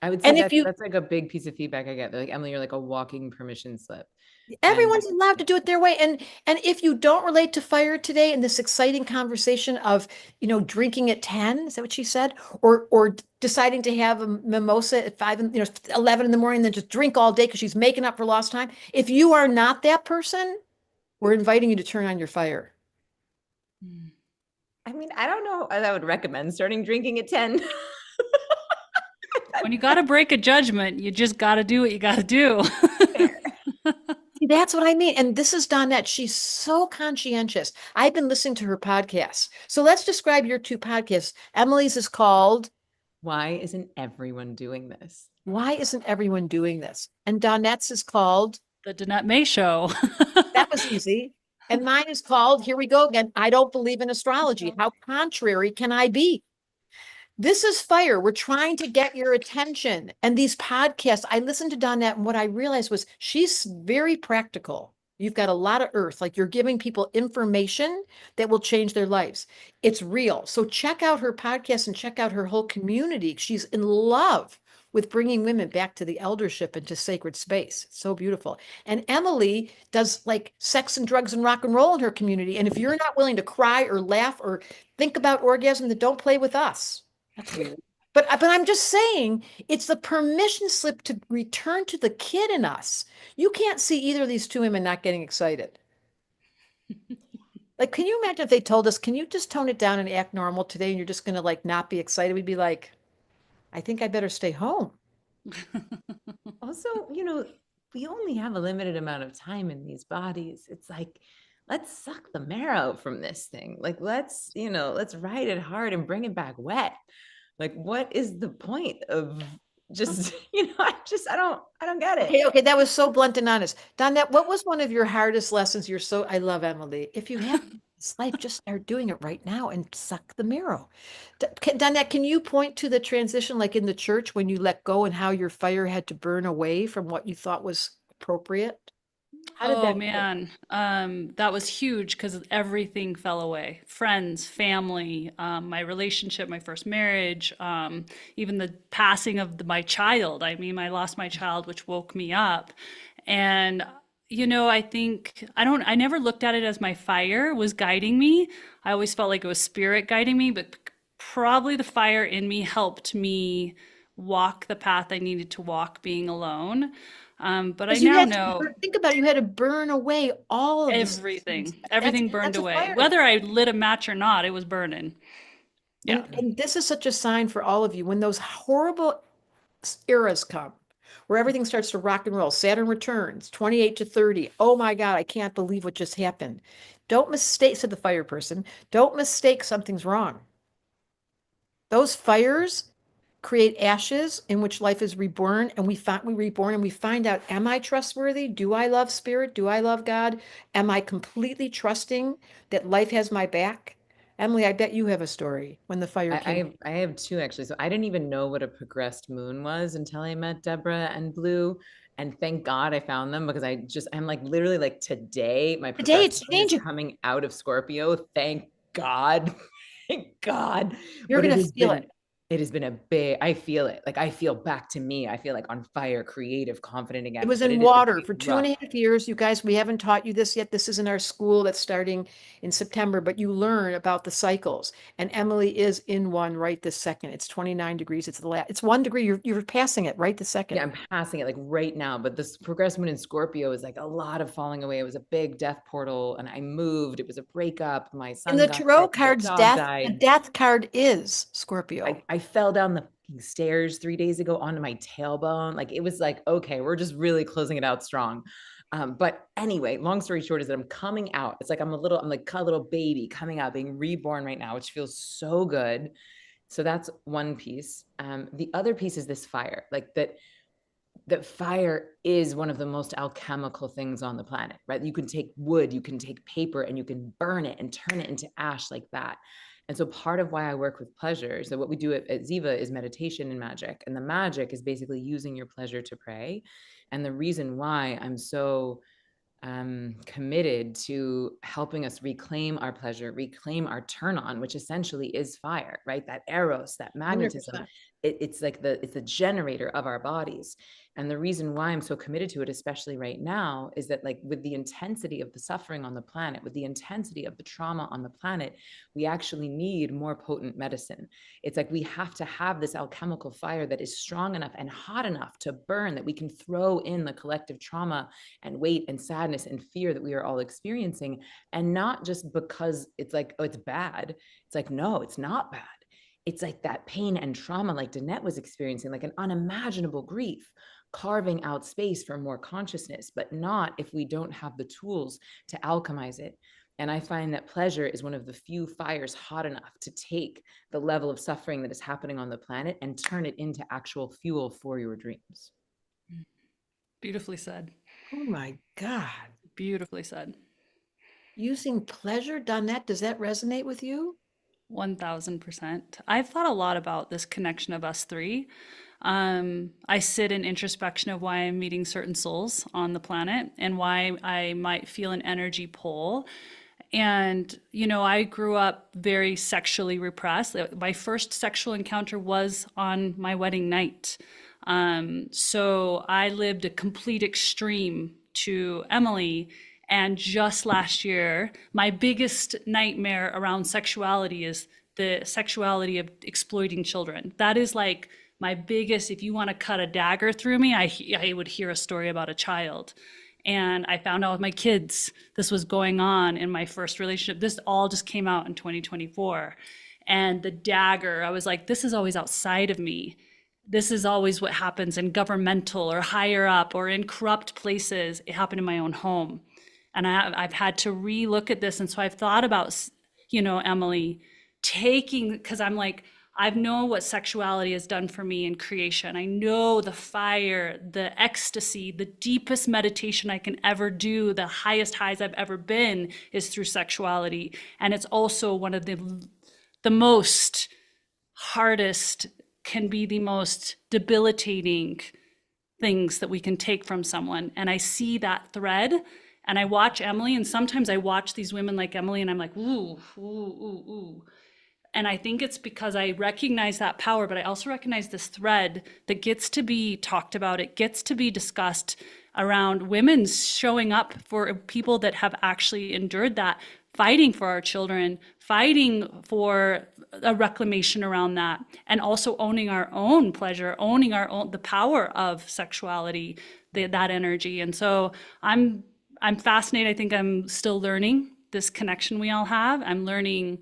I would say that's like a big piece of feedback I get. They're like, Emily, you're like a walking permission slip. Everyone's allowed to do it their way. And if you don't relate to fire today in this exciting conversation of, drinking at 10, is that what she said? Or deciding to have a mimosa at 11 in the morning, then just drink all day because she's making up for lost time. If you are not that person, we're inviting you to turn on your fire. I mean, I don't know if I would recommend starting drinking at 10. When you got to break a judgment, you just got to do what you got to do. that's what I mean. And this is Donette. She's so conscientious. I've been listening to her podcasts. So let's describe your two podcasts. Emily's is called Why isn't everyone doing this? Why Isn't Everyone Doing This? And Donette's is called The Danette May Show. That Was Easy. And mine is called, here we go again, I Don't Believe in Astrology. How contrary can I be? This is fire. We're trying to get your attention. And these podcasts, I listened to Donette, and what I realized was she's very practical. You've got a lot of earth, like you're giving people information that will change their lives. It's real. So check out her podcast and check out her whole community. She's in love with bringing women back to the eldership and to sacred space. It's so beautiful. And Emily does like sex and drugs and rock and roll in her community. And if you're not willing to cry or laugh or think about orgasm, then don't play with us. That's weird. But I'm just saying, it's the permission slip to return to the kid in us. You can't see either of these two women not getting excited. Like, can you imagine if they told us, can you just tone it down and act normal today and you're just going to like not be excited? We'd be like, I think I better stay home. Also, we only have a limited amount of time in these bodies. It's like, let's suck the marrow from this thing. Like, let's ride it hard and bring it back wet. Like, what is the point of just, I don't get it. Okay, that was so blunt and honest. Donette, what was one of your hardest lessons? I love Emily. If you have this life, just start doing it right now and suck the marrow. Donette, can you point to the transition, like in the church, when you let go and how your fire had to burn away from what you thought was appropriate? How did that go? Man, that was huge because everything fell away. Friends, family, my relationship, my first marriage, even the passing of my child. I mean, I lost my child, which woke me up. And, I think I never looked at it as my fire was guiding me. I always felt like it was spirit guiding me, but probably the fire in me helped me walk the path I needed to walk being alone. But I now know, think about it, you had to burn away all of everything. Everything burned away. Whether I lit a match or not, it was burning. Yeah. And this is such a sign for all of you. When those horrible eras come, where everything starts to rock and roll, Saturn returns, 28 to 30. Oh my God, I can't believe what just happened. Don't mistake, said the fire person, don't mistake something's wrong. Those fires create ashes in which life is reborn, and we reborn and we find out, am I trustworthy? Do I love spirit? Do I love God? Am I completely trusting that life has my back? Emily, I bet you have a story when the fire came. I have two actually. So I didn't even know what a progressed moon was until I met Deborah and Blue. And thank God I found them, because I'm like literally like today my progressed moon is coming out of Scorpio. Thank God. Thank God. You're going to feel it. It has been I feel it. Like, I feel back to me. I feel like on fire, creative, confident again. It was in water for 2.5 years. You guys, we haven't taught you this yet. This is in our school that's starting in September, but you learn about the cycles. And Emily is in one right this second. It's 29 degrees. It's 1 degree. You're passing it right this second. Yeah, I'm passing it like right now. But this progressed moon in Scorpio is like a lot of falling away. It was a big death portal, and I moved. It was a breakup. My son and the tarot card's death. The death card is Scorpio. I fell down the stairs 3 days ago onto my tailbone. Like, it was like, okay, we're just really closing it out strong. But anyway, long story short is that I'm coming out. It's like I'm like a little baby coming out, being reborn right now, which feels so good. So that's one piece. The other piece is this fire, like that fire is one of the most alchemical things on the planet, right? You can take wood, you can take paper, and you can burn it and turn it into ash like that. And so part of why I work with pleasure, so what we do at Ziva is meditation and magic. And the magic is basically using your pleasure to pray. And the reason why I'm so committed to helping us reclaim our pleasure, reclaim our turn on, which essentially is fire, right? That eros, that magnetism, it's like it's the generator of our bodies. And the reason why I'm so committed to it, especially right now, is that like with the intensity of the suffering on the planet, with the intensity of the trauma on the planet, we actually need more potent medicine. It's like we have to have this alchemical fire that is strong enough and hot enough to burn, that we can throw in the collective trauma and weight and sadness and fear that we are all experiencing. And not just because it's like, oh, it's bad. It's like, no, it's not bad. It's like that pain and trauma like Danette was experiencing, like an unimaginable grief, carving out space for more consciousness, but not if we don't have the tools to alchemize it. And I find that pleasure is one of the few fires hot enough to take the level of suffering that is happening on the planet and turn it into actual fuel for your dreams. Beautifully said. Oh my God. Beautifully said. Using pleasure, Donette, does that resonate with you? 1000%. I've thought a lot about this connection of us three. I sit in introspection of why I'm meeting certain souls on the planet and why I might feel an energy pull. And, you know, I grew up very sexually repressed. My first sexual encounter was on my wedding night. So I lived a complete extreme to Emily. And just last year, my biggest nightmare around sexuality is the sexuality of exploiting children. That is like my biggest, if you want to cut a dagger through me, I would hear a story about a child. And I found out with my kids, this was going on in my first relationship. This all just came out in 2024. And the dagger, I was like, this is always outside of me. This is always what happens in governmental or higher up or in corrupt places. It happened in my own home. And I've had to relook at this. And so I've thought about, you know, Emily, taking, because I'm like, I know what sexuality has done for me in creation. I know the fire, the ecstasy, the deepest meditation I can ever do, the highest highs I've ever been is through sexuality. And it's also one of the most hardest, can be the most debilitating things that we can take from someone. And I see that thread and I watch Emily, and sometimes I watch these women like Emily and I'm like, ooh, ooh, ooh, ooh. And I think it's because I recognize that power, but I also recognize this thread that gets to be talked about. It gets to be discussed around women showing up for people that have actually endured that, fighting for our children, fighting for a reclamation around that, and also owning our own pleasure, owning our own, the power of sexuality, that energy. And so I'm fascinated. I think I'm still learning this connection we all have. I'm learning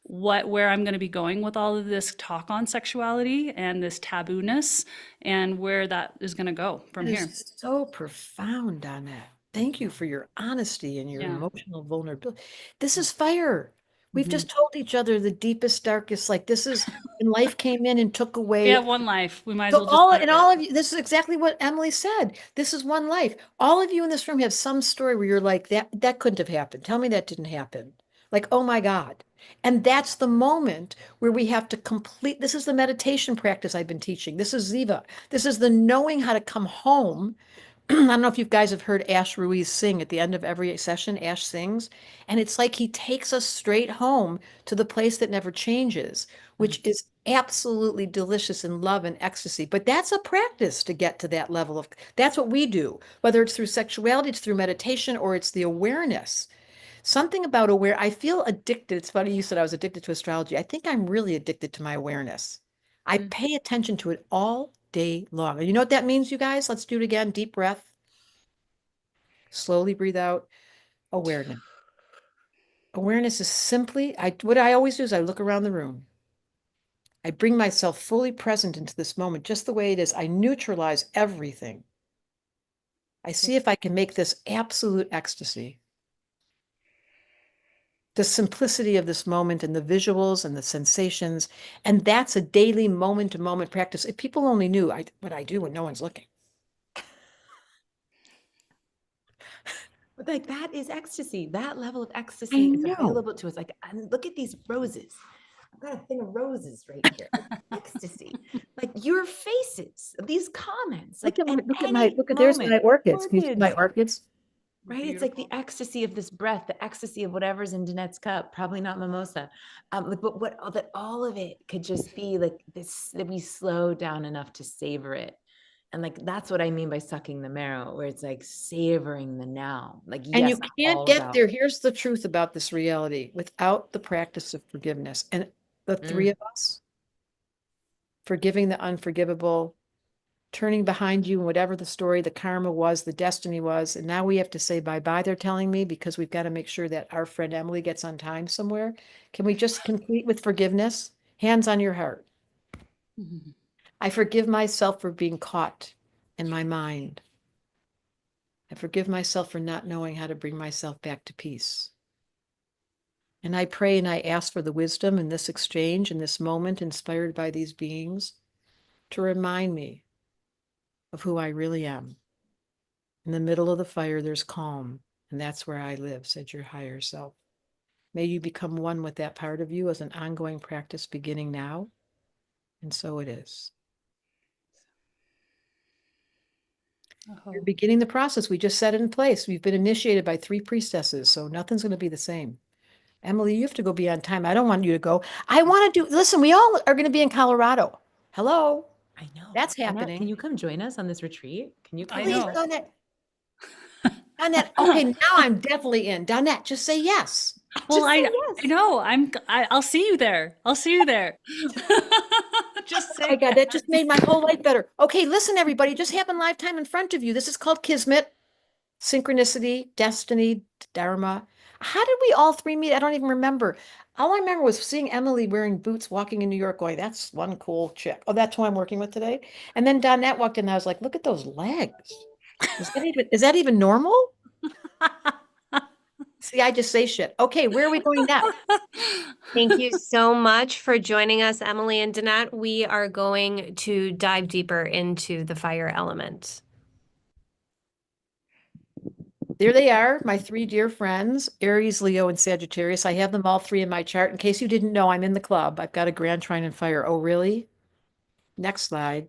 where I'm going to be going with all of this talk on sexuality and this tabooness and where that is going to go from here. So profound, Donette. Thank you for your honesty and your emotional vulnerability. This is fire. We've just told each other the deepest, darkest, like this is when life came in and took away. We have one life. We might as So well just all of you, this is exactly what Emily said. This is one life. All of you in this room have some story where you're like, that couldn't have happened. Tell me that didn't happen. Like, oh my God. And that's the moment where we have to complete. This is the meditation practice I've been teaching. This is Ziva. This is the knowing how to come home. I don't know if you guys have heard Ash Ruiz sing at the end of every session. Ash sings, and it's like he takes us straight home to the place that never changes, which is absolutely delicious in love and ecstasy. But that's a practice to get to that level of, that's what we do, whether it's through sexuality, it's through meditation, or it's the awareness. Something about aware, I feel addicted. It's funny you said I was addicted to astrology. I think I'm really addicted to my awareness. I pay attention to it all day long. And you know what that means, you guys? Let's do it again. Deep breath. Slowly breathe out. Awareness. Awareness is simply, what I always do is I look around the room. I bring myself fully present into this moment, just the way it is. I neutralize everything. I see if I can make this absolute ecstasy. The simplicity of this moment and the visuals and the sensations. And that's a daily moment to moment practice. If people only knew what I do when no one's looking. But like that is ecstasy. That level of ecstasy is available to us. Like, and look at these roses. I've got a thing of roses right here. Like, ecstasy. Like your faces, these comments. Like look at there's my orchids. Can you see my orchids? Right? Beautiful. It's like the ecstasy of this breath, the ecstasy of whatever's in Danette's cup, probably not mimosa. But that all of it could just be like this, that we slow down enough to savor it. And like, that's what I mean by sucking the marrow, where it's like savoring the now. Like, and yes, you can't get there. Here's the truth about this reality without the practice of forgiveness. And the three of us, forgiving the unforgivable, turning behind you and whatever the story, the karma was, the destiny was. And now we have to say bye-bye, they're telling me, because we've got to make sure that our friend Emily gets on time somewhere. Can we just complete with forgiveness? Hands on your heart. I forgive myself for being caught and my mind. I forgive myself for not knowing how to bring myself back to peace. And I pray and I ask for the wisdom in this exchange, in this moment, inspired by these beings, to remind me of who I really am. In the middle of the fire, there's calm, and that's where I live, said your higher self. May you become one with that part of you as an ongoing practice beginning now. And so it is. You're beginning the process. We just set it in place. We've been initiated by 3 priestesses, so nothing's going to be the same. Emily, you have to go be on time. I don't want you to go. I want to do, listen, we all are going to be in Colorado. Hello. I know. That's Annette, happening. can you come join us on this retreat? Can you come? Please, know. Donette. Donette, okay, now I'm definitely in. Donette, just say yes. Well, Just say I yes. know. I'll see you there. I'll see you there. Just say Oh my God, that just made my whole life better. Okay, listen, everybody, just have a lifetime in front of you. This is called Kismet, synchronicity, destiny, dharma. How did we all 3 meet? I don't even remember. All I remember was seeing Emily wearing boots walking in New York going, that's one cool chick. Oh, that's who I'm working with today. And then Donette walked in and I was like, look at those legs. Is that even normal? See, I just say shit. Okay, where are we going next? Thank you so much for joining us, Emily and Danette. We are going to dive deeper into the fire element. There they are, my 3 dear friends, Aries, Leo, and Sagittarius. I have them all 3 in my chart. In case you didn't know, I'm in the club. I've got a grand trine in fire. Oh, really? Next slide.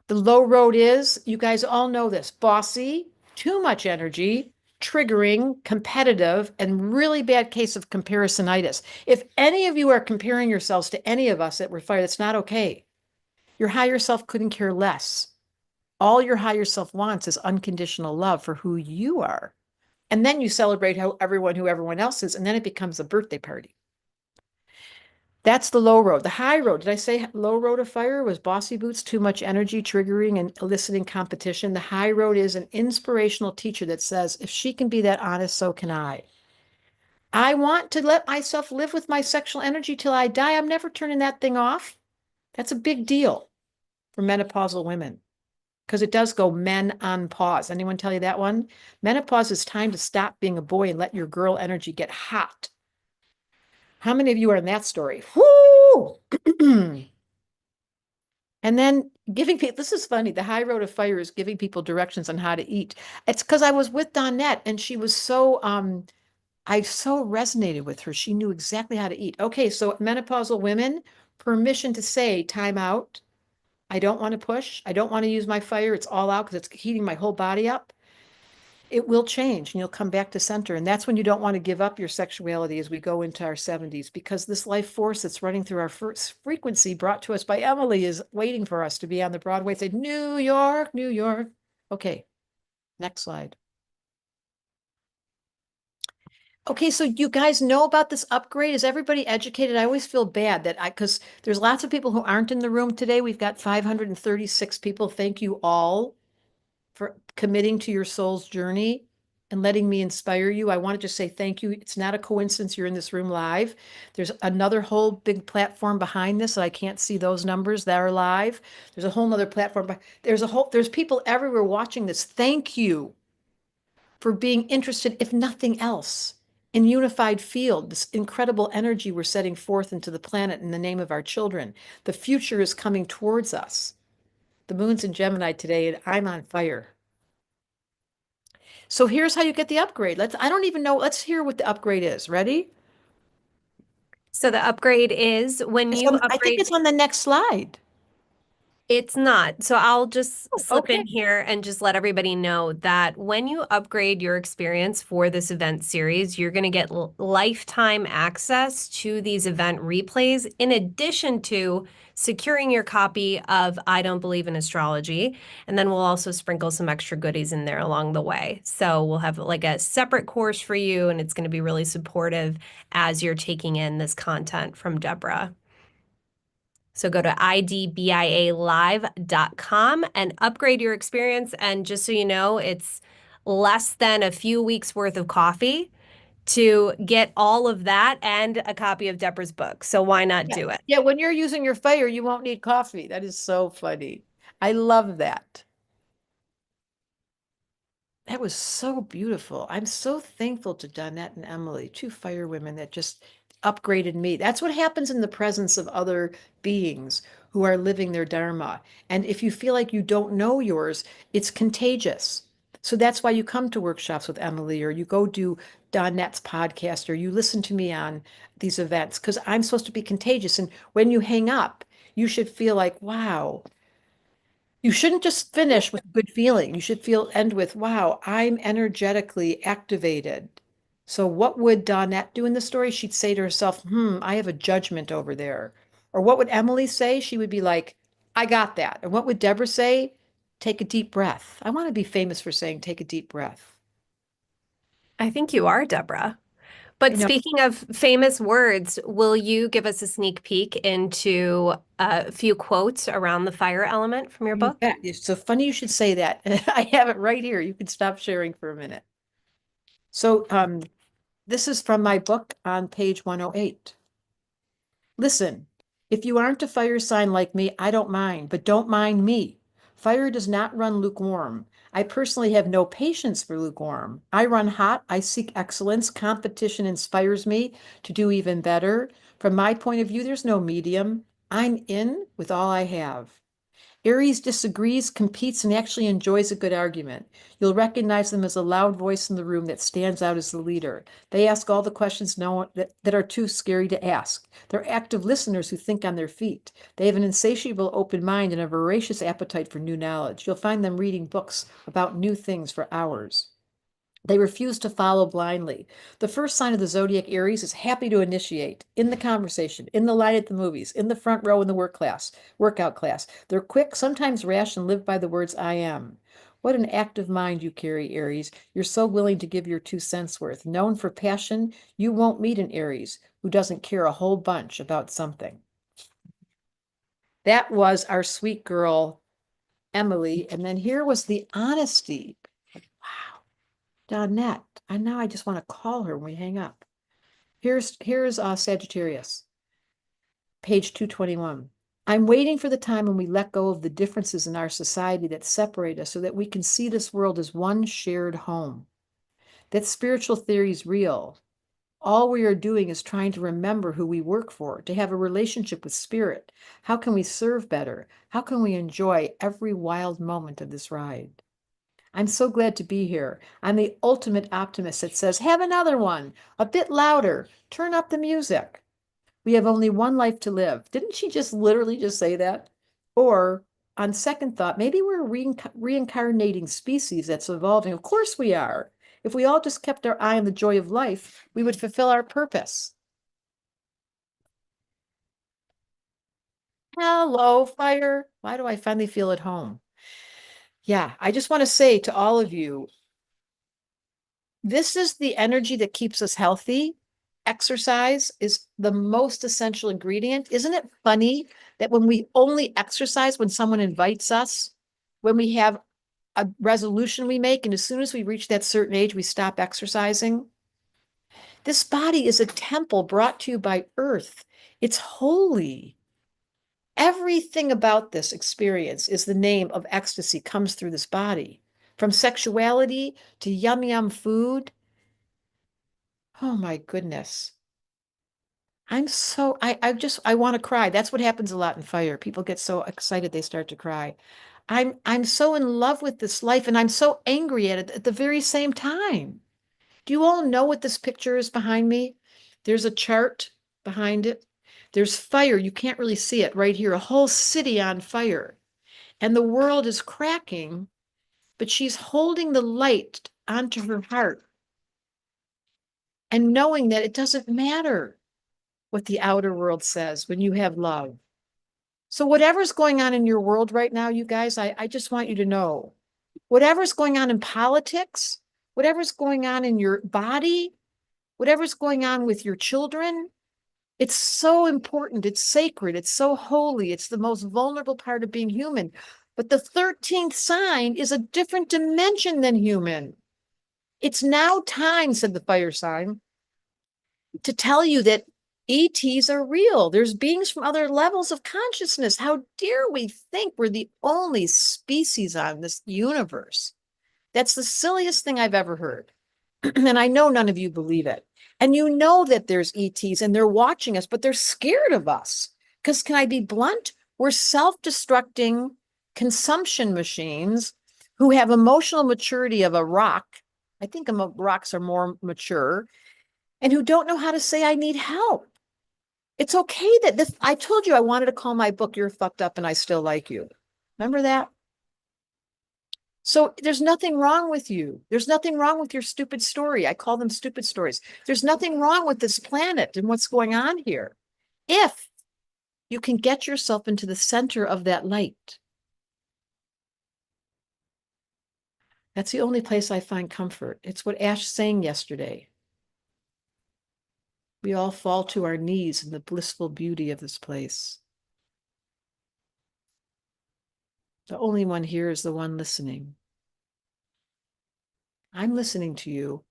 The low road is, you guys all know this, bossy, too much energy, triggering, competitive, and really bad case of comparisonitis. If any of you are comparing yourselves to any of us that were fired, that's not okay. Your higher self couldn't care less. All your higher self wants is unconditional love for who you are. And then you celebrate who everyone else is, and then it becomes a birthday party. That's the low road. The high road, did I say low road of fire was bossy boots, too much energy, triggering and eliciting competition? The high road is an inspirational teacher that says, if she can be that honest, so can I. I want to let myself live with my sexual energy till I die. I'm never turning that thing off. That's a big deal for menopausal women because it does go men on pause. Anyone tell you that one? Menopause is time to stop being a boy and let your girl energy get hot. How many of you are in that story? Whoo! And then giving people, this is funny, the high road of fire is giving people directions on how to eat. It's because I was with Donette and she was so, I so resonated with her. She knew exactly how to eat. Okay, so menopausal women, permission to say time out. I don't want to push. I don't want to use my fire. It's all out because it's heating my whole body up. It will change and you'll come back to center. And that's when you don't want to give up your sexuality as we go into our 70s, because this life force that's running through our first frequency brought to us by Emily is waiting for us to be on the Broadway. Say, New York, New York. Okay, next slide. Okay, so you guys know about this upgrade? Is everybody educated? I always feel bad that because there's lots of people who aren't in the room today. We've got 536 people. Thank you all for committing to your soul's journey and letting me inspire you. I want to just say thank you. It's not a coincidence you're in this room live. There's another whole big platform behind this. So I can't see those numbers that are live. There's a whole nother platform. There's people everywhere watching this. Thank you for being interested, if nothing else, in unified field, this incredible energy we're setting forth into the planet in the name of our children. The future is coming towards us. The moon's in Gemini today, and I'm on fire. So here's how you get the upgrade. I don't even know. Let's hear what the upgrade is. Ready? So the upgrade is when you I think upgrade. it's on the next slide. It's not. So I'll just slip in okay. here and just let everybody know that when you upgrade your experience for this event series, you're going to get lifetime access to these event replays, in addition to securing your copy of I Don't Believe in Astrology. And then we'll also sprinkle some extra goodies in there along the way. So we'll have like a separate course for you, and it's going to be really supportive as you're taking in this content from Deborah. So go to IDBIAlive.com and upgrade your experience. And just so you know, it's less than a few weeks worth of coffee to get all of that and a copy of Deborah's book. So why not do it? Yeah, when you're using your fire, you won't need coffee. That is so funny. I love that. That was so beautiful. I'm so thankful to Donette and Emily, two fire women that just upgraded me. That's what happens in the presence of other beings who are living their dharma. And if you feel like you don't know yours, it's contagious. So that's why you come to workshops with Emily, or you go do Donette's podcast, or you listen to me on these events, because I'm supposed to be contagious. And when you hang up, you should feel like, wow, you shouldn't just finish with a good feeling. You should end with, wow, I'm energetically activated. So what would Donette do in the story? She'd say to herself, I have a judgment over there. Or what would Emily say? She would be like, I got that. And what would Deborah say? Take a deep breath. I want to be famous for saying, take a deep breath. I think you are, Deborah. But speaking of famous words, will you give us a sneak peek into a few quotes around the fire element from your book? Yeah, it's so funny you should say that. I have it right here. You can stop sharing for a minute. So this is from my book on page 108. Listen, if you aren't a fire sign like me, I don't mind, but don't mind me. Fire does not run lukewarm. I personally have no patience for lukewarm. I run hot. I seek excellence. Competition inspires me to do even better. From my point of view, there's no medium. I'm in with all I have. Aries disagrees, competes, and actually enjoys a good argument. You'll recognize them as a loud voice in the room that stands out as the leader. They ask all the questions that are too scary to ask. They're active listeners who think on their feet. They have an insatiable open mind and a voracious appetite for new knowledge. You'll find them reading books about new things for hours. They refuse to follow blindly. The first sign of the zodiac Aries is happy to initiate in the conversation, in the line at the movies, in the front row in the workout class. They're quick, sometimes rash, and live by the words I am. What an active mind you carry, Aries. You're so willing to give your 2 cents worth. Known for passion, you won't meet an Aries who doesn't care a whole bunch about something. That was our sweet girl, Emily. And then here was the honesty. Wow. Donette. And now I just want to call her when we hang up. Here's Sagittarius, page 221. I'm waiting for the time when we let go of the differences in our society that separate us so that we can see this world as one shared home. That spiritual theory is real. All we are doing is trying to remember who we work for, to have a relationship with spirit. How can we serve better? How can we enjoy every wild moment of this ride? I'm so glad to be here. I'm the ultimate optimist that says, have another one, a bit louder, turn up the music. We have only one life to live. Didn't she just literally just say that? Or on second thought, maybe we're a reincarnating species that's evolving. Of course we are. If we all just kept our eye on the joy of life, we would fulfill our purpose. Hello, fire. Why do I finally feel at home? Yeah, I just want to say to all of you, this is the energy that keeps us healthy. Exercise is the most essential ingredient. Isn't it funny that when we only exercise when someone invites us, when we have a resolution we make, and as soon as we reach that certain age, we stop exercising? This body is a temple brought to you by Earth. It's holy. Everything about this experience is the name of ecstasy comes through this body. From sexuality to yum yum food. Oh my goodness. I want to cry. That's what happens a lot in fire. People get so excited they start to cry. I'm so in love with this life, and I'm so angry at it at the very same time. Do you all know what this picture is behind me? There's a chart behind it. There's fire. You can't really see it right here. A whole city on fire. And the world is cracking, but she's holding the light onto her heart and knowing that it doesn't matter what the outer world says when you have love. So whatever's going on in your world right now, you guys, I just want you to know, whatever's going on in politics, whatever's going on in your body, whatever's going on with your children, it's so important. It's sacred. It's so holy. It's the most vulnerable part of being human. But the 13th sign is a different dimension than human. It's now time, said the fire sign, to tell you that ETs are real. There's beings from other levels of consciousness. How dare we think we're the only species on this universe? That's the silliest thing I've ever heard. And I know none of you believe it. And you know that there's ETs and they're watching us, but they're scared of us. Because can I be blunt? We're self-destructing consumption machines who have emotional maturity of a rock. I think rocks are more mature, and who don't know how to say, I need help. It's okay that this, I told you I wanted to call my book, You're Fucked Up and I Still Like You. Remember that? So there's nothing wrong with you. There's nothing wrong with your stupid story. I call them stupid stories. There's nothing wrong with this planet and what's going on here. If you can get yourself into the center of that light. That's the only place I find comfort. It's what Ash sang yesterday. We all fall to our knees in the blissful beauty of this place. The only one here is the one listening. I'm listening to you.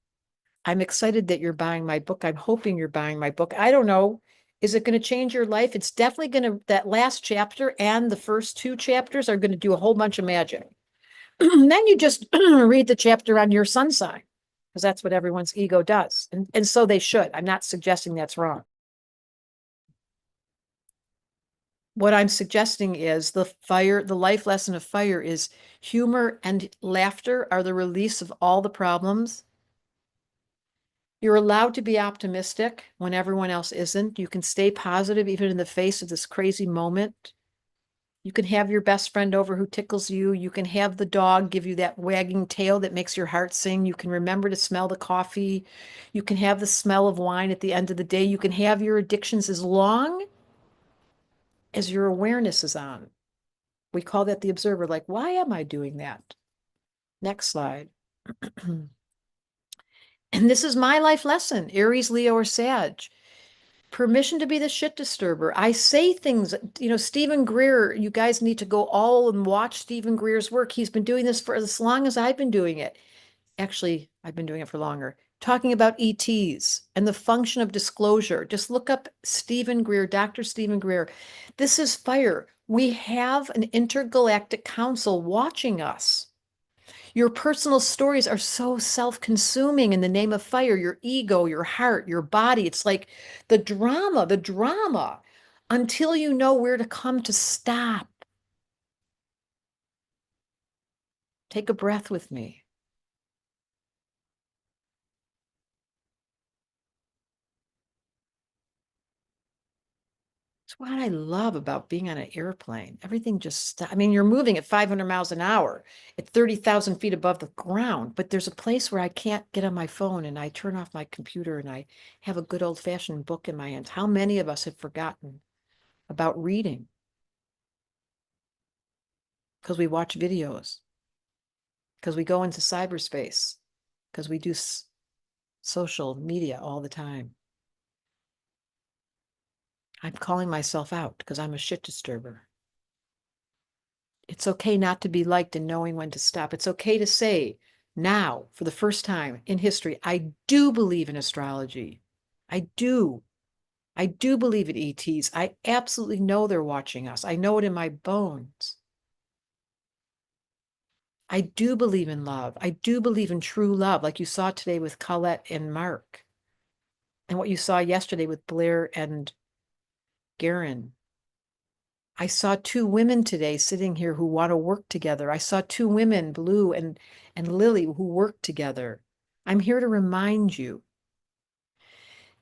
I'm excited that you're buying my book. I'm hoping you're buying my book. I don't know. Is it going to change your life? It's definitely going to, that last chapter and the first 2 chapters are going to do a whole bunch of magic. Then you just read the chapter on your sun sign, because that's what everyone's ego does. And so they should. I'm not suggesting that's wrong. What I'm suggesting is the life lesson of fire is humor and laughter are the release of all the problems. You're allowed to be optimistic when everyone else isn't. You can stay positive even in the face of this crazy moment. You can have your best friend over who tickles you. You can have the dog give you that wagging tail that makes your heart sing. You can remember to smell the coffee. You can have the smell of wine at the end of the day. You can have your addictions as long as your awareness is on. We call that the observer. Like, why am I doing that? Next slide. And this is my life lesson, Aries, Leo, or Sag. Permission to be the shit disturber. I say things, Stephen Greer, you guys need to go all and watch Stephen Greer's work. He's been doing this for as long as I've been doing it. Actually, I've been doing it for longer. Talking about ETs and the function of disclosure. Just look up Stephen Greer, Dr. Stephen Greer. This is fire. We have an intergalactic council watching us. Your personal stories are so self-consuming in the name of fire, your ego, your heart, your body. It's like the drama, until you know where to come to stop. Take a breath with me. It's what I love about being on an airplane. Everything just, you're moving at 500 miles an hour at 30,000 feet above the ground, but there's a place where I can't get on my phone and I turn off my computer and I have a good old fashioned book in my hands. How many of us have forgotten about reading? Because we watch videos, because we go into cyberspace, because we do social media all the time. I'm calling myself out because I'm a shit disturber. It's okay not to be liked and knowing when to stop. It's okay to say now, for the first time in history, I do believe in astrology. I do. I do believe in ETs. I absolutely know they're watching us. I know it in my bones. I do believe in love. I do believe in true love, like you saw today with Colette and Mark, and what you saw yesterday with Blair and Garen. I saw 2 women today sitting here who want to work together. I saw 2 women, Blue and Lily, who work together. I'm here to remind you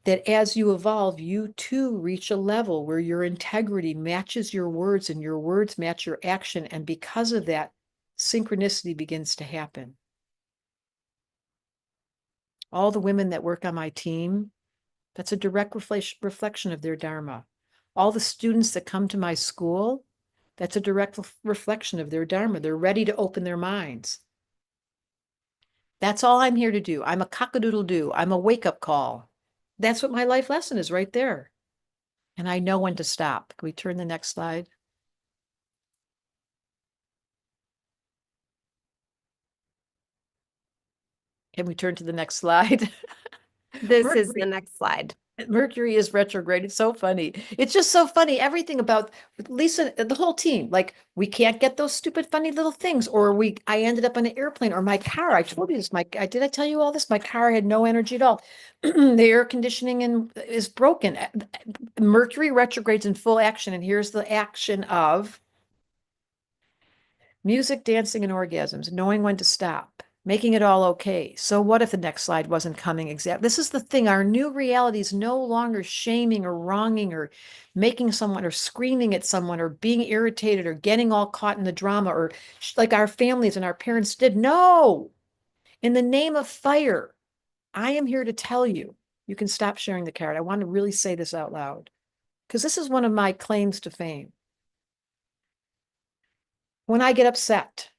that as you evolve, you too reach a level where your integrity matches your words and your words match your action. And because of that, synchronicity begins to happen. All the women that work on my team, that's a direct reflection of their Dharma. All the students that come to my school, that's a direct reflection of their Dharma. They're ready to open their minds. That's all I'm here to do. I'm a cock-a-doodle-doo. I'm a wake-up call. That's what my life lesson is right there. And I know when to stop. Can we turn the next slide? Can we turn to the next slide? This is the next slide. Mercury is retrograde. It's so funny. It's just so funny. Everything about Lisa, the whole team, like we can't get those stupid, funny little things, or I ended up on an airplane, or my car. I told you this. Did I tell you all this? My car had no energy at all. The air conditioning is broken. Mercury retrogrades in full action, and here's the action of music, dancing, and orgasms, knowing when to stop, making it all okay. So what if the next slide wasn't coming exactly? This is the thing. Our new reality is no longer shaming or wronging or making someone or screaming at someone or being irritated or getting all caught in the drama or like our families and our parents did. No, in the name of fire, I am here to tell you, you can stop sharing the card. I want to really say this out loud because this is one of my claims to fame. When I get upset,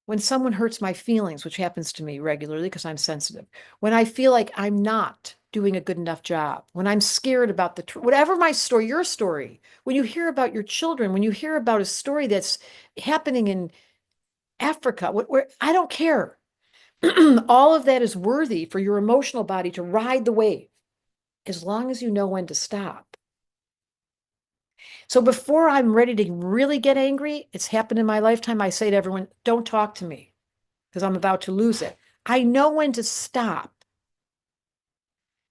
when someone hurts my feelings, which happens to me regularly because I'm sensitive, when I feel like I'm not doing a good enough job, when I'm scared about whatever my story, your story, when you hear about your children, when you hear about a story that's happening in Africa, where I don't care. All of that is worthy for your emotional body to ride the wave, as long as you know when to stop. So before I'm ready to really get angry, it's happened in my lifetime, I say to everyone, don't talk to me because I'm about to lose it. I know when to stop.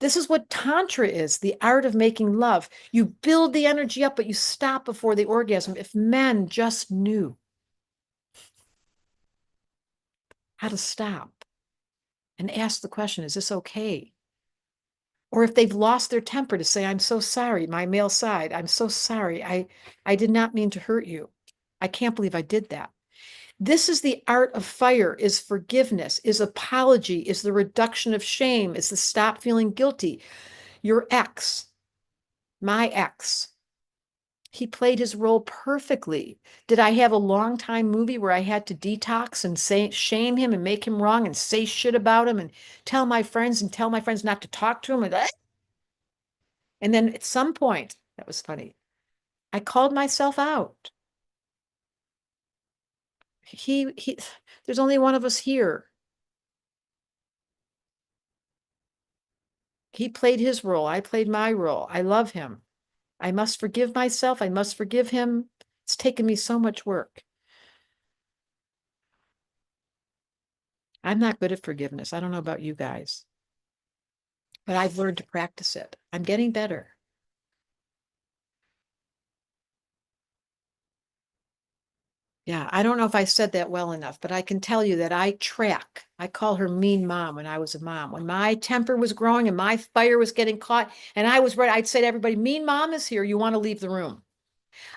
This is what Tantra is, the art of making love. You build the energy up, but you stop before the orgasm. If men just knew how to stop and ask the question, is this okay? Or if they've lost their temper, to say, I'm so sorry, my male side, I'm so sorry. I did not mean to hurt you. I can't believe I did that. This is the art of fire, is forgiveness, is apology, is the reduction of shame, is the stop feeling guilty. Your ex, my ex, he played his role perfectly. Did I have a long time movie where I had to detox and shame him and make him wrong and say shit about him and tell my friends not to talk to him? And then at some point, that was funny, I called myself out. There's only one of us here. He played his role. I played my role. I love him. I must forgive myself. I must forgive him. It's taken me so much work. I'm not good at forgiveness. I don't know about you guys, but I've learned to practice it. I'm getting better. Yeah, I don't know if I said that well enough, but I can tell you that I call her mean mom when I was a mom. When my temper was growing and my fire was getting caught and I was ready, I'd say to everybody, mean mom is here. You want to leave the room.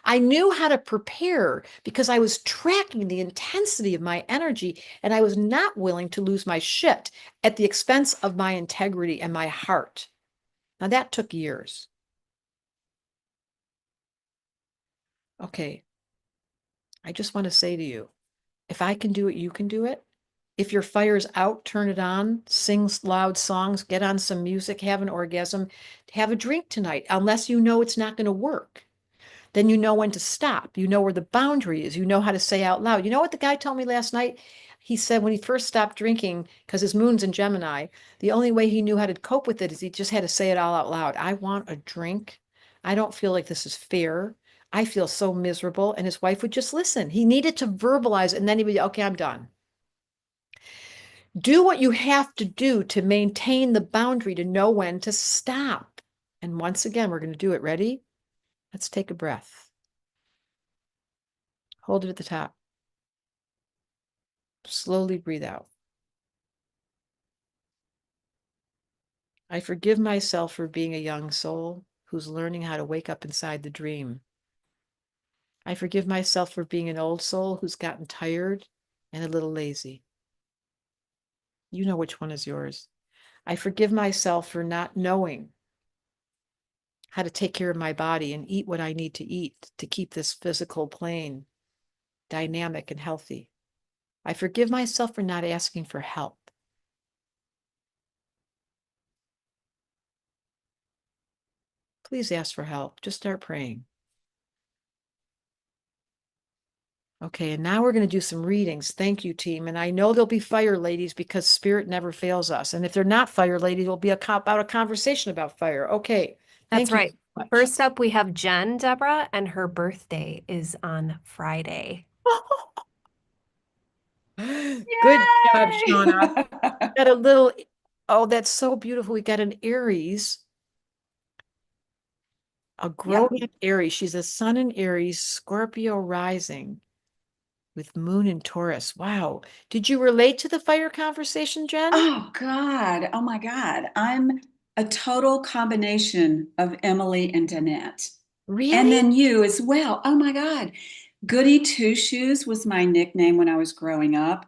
I knew how to prepare because I was tracking the intensity of my energy and I was not willing to lose my shit at the expense of my integrity and my heart. Now that took years. Okay. I just want to say to you, if I can do it, you can do it. If your fire's out, turn it on, sing loud songs, get on some music, have an orgasm, have a drink tonight, unless you know it's not going to work. Then you know when to stop. You know where the boundary is. You know how to say out loud. You know what the guy told me last night? He said when he first stopped drinking, because his moon's in Gemini, the only way he knew how to cope with it is he just had to say it all out loud. I want a drink. I don't feel like this is fair. I feel so miserable. And his wife would just listen. He needed to verbalize it, and then he would, okay, I'm done. Do what you have to do to maintain the boundary to know when to stop. And once again, we're going to do it. Ready? Let's take a breath. Hold it at the top. Slowly breathe out. I forgive myself for being a young soul who's learning how to wake up inside the dream. I forgive myself for being an old soul who's gotten tired and a little lazy. You know which one is yours. I forgive myself for not knowing how to take care of my body and eat what I need to eat to keep this physical plane dynamic and healthy. I forgive myself for not asking for help. Please ask for help. Just start praying. Okay, and now we're going to do some readings. Thank you, team. And I know there'll be fire ladies because spirit never fails us. And if they're not fire ladies, it'll be about a conversation about fire. Okay, That's thank you right. so much. First up, we have Jen, Deborah, and her birthday is on Friday. Good job, Shauna. Got a little, oh, that's so beautiful. We got an Aries, a grown-up Aries. She's a sun in Aries, Scorpio rising with moon in Taurus. Wow. Did you relate to the fire conversation, Jen? Oh God. Oh my God. I'm a total combination of Emily and Danette. And Really? then you as well. Oh my God. Goody Two Shoes was my nickname when I was growing up,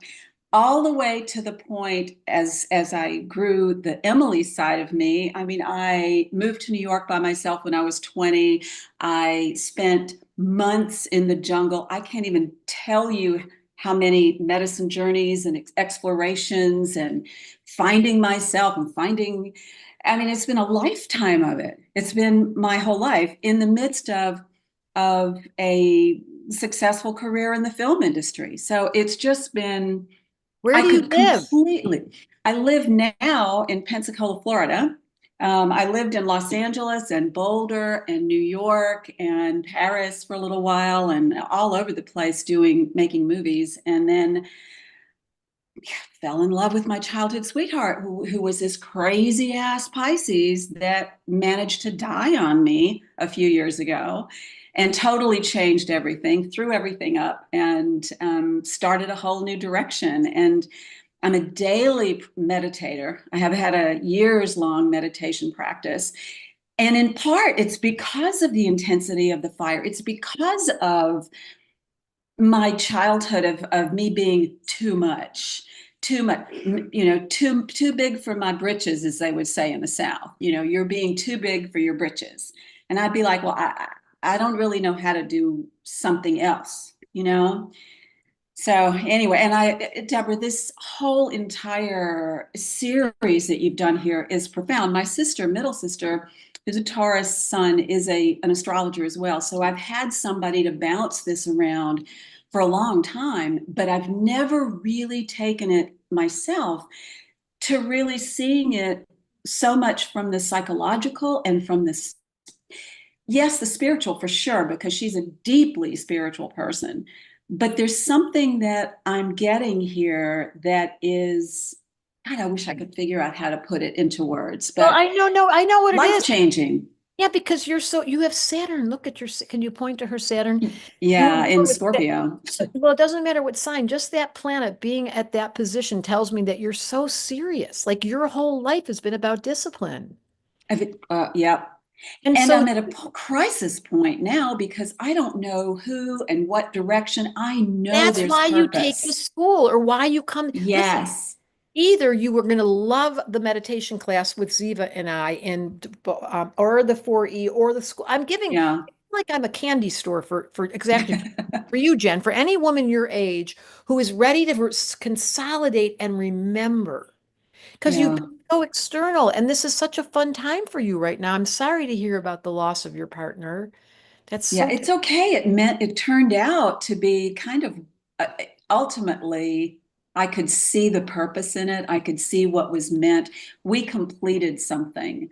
all the way to the point as I grew the Emily side of me. I mean, I moved to New York by myself when I was 20. I spent months in the jungle. I can't even tell you how many medicine journeys and explorations and finding myself and finding, I mean, it's been a lifetime of it. It's been my whole life in the midst of a successful career in the film industry. So it's just been, Where I do you could live? completely, I live now in Pensacola, Florida. I lived in Los Angeles and Boulder and New York and Paris for a little while and all over the place making movies. And then fell in love with my childhood sweetheart, who was this crazy ass Pisces that managed to die on me a few years ago and totally changed everything, threw everything up, and started a whole new direction. And I'm a daily meditator. I have had a years long meditation practice. And in part, it's because of the intensity of the fire. It's because of my childhood of me being too much, too big for my britches, as they would say in the South. You're being too big for your britches. And I'd be like, well, I don't really know how to do something else. So anyway, and Deborah, this whole entire series that you've done here is profound. My sister, middle sister, who's a Taurus sun, is an astrologer as well. So I've had somebody to bounce this around for a long time, but I've never really taken it myself to really seeing it so much from the psychological and from the, yes, the spiritual for sure, because she's a deeply spiritual person. But there's something that I'm getting here that is, God, I wish I could figure out how to put it into words, Well, but I know what it is. life changing. Yeah, because you have Saturn. Look at can you point to her Saturn? Yeah, in With Scorpio. well, it doesn't matter what sign, just that planet being at that position tells me that you're so serious. Like your whole life has been about discipline. Yeah. And And so I'm at a crisis point now because I don't know who and what direction. I know that's there's why you take the purpose. school or why you come. Listen, Yes. either you were going to love the meditation class with Ziva and I, or the 4E or the school. I'm giving Yeah. like I'm a candy store for exactly for you, Jen, for any woman your age who is ready to consolidate and remember. Because you've Yeah. been so external, and this is such a fun time for you right now. I'm sorry to hear about the loss of your partner. That's Yeah, so it's okay. It turned out to be kind of ultimately, I could see the purpose in it. I could see what was meant. We completed something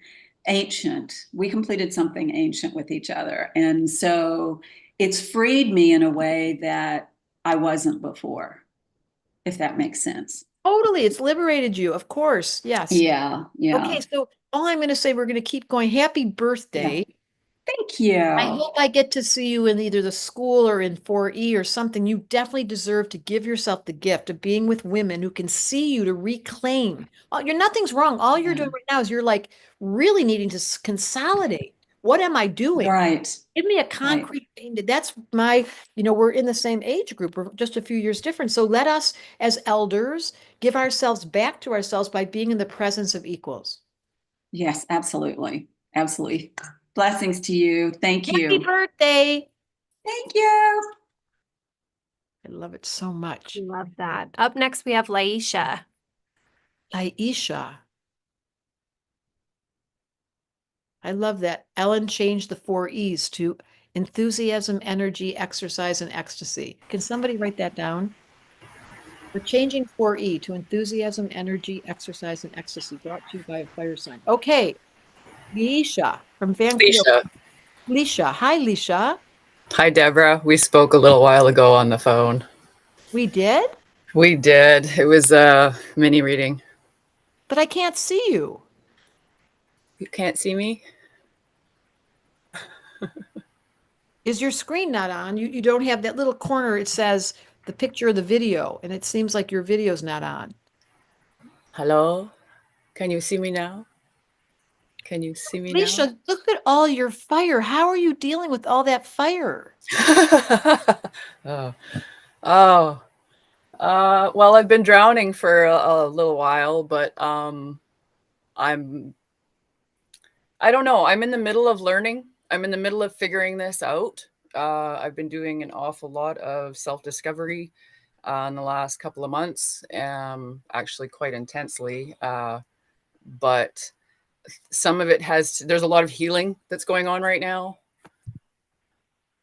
ancient. We completed something ancient with each other. And so it's freed me in a way that I wasn't before, if that makes sense. totally, it's liberated you, of course. Yes. Yeah, yeah, Okay, so all I'm going to say, we're going to keep going. Happy yeah. birthday. Thank I you. hope I get to see you in either the school or in 4E or something. You definitely deserve to give yourself the gift of being with women who can see you to reclaim. Oh, nothing's wrong. All you're Yeah. doing right now is you're like really needing to consolidate. What am I doing? Right, Give me a right. concrete thing. That's we're in the same age group. We're just a few years different. So let us, as elders, give ourselves back to ourselves by being in the presence of equals. Yes, absolutely. Absolutely. Blessings to you. Thank Happy you. birthday. Thank you. I love it so much. Love that. Up next, we have Laisha. Aisha. I love that. Ellen changed the 4 E's to enthusiasm, energy, exercise, and ecstasy. Can somebody write that down? We're changing 4E to enthusiasm, energy, exercise, and ecstasy, brought to you by a fire sign. Okay, Leisha from Vancouver. Leisha. Leisha. Hi, Leisha. Hi, Deborah. We spoke a little while ago on the phone. We did? We did. It was a mini reading. But I can't see you. You can't see me? Is your screen not on? You don't have that little corner. It says the picture of the video, and it seems like your video's not on. Hello? Can you see me now? Can you see me Leisha, look at all your fire. How are you dealing with all that fire? now? Oh. Well, I've been drowning for a little while, but I don't know. I'm in the middle of learning. I'm in the middle of figuring this out. I've been doing an awful lot of self-discovery in the last couple of months, actually quite intensely. But some of it there's a lot of healing that's going on right now.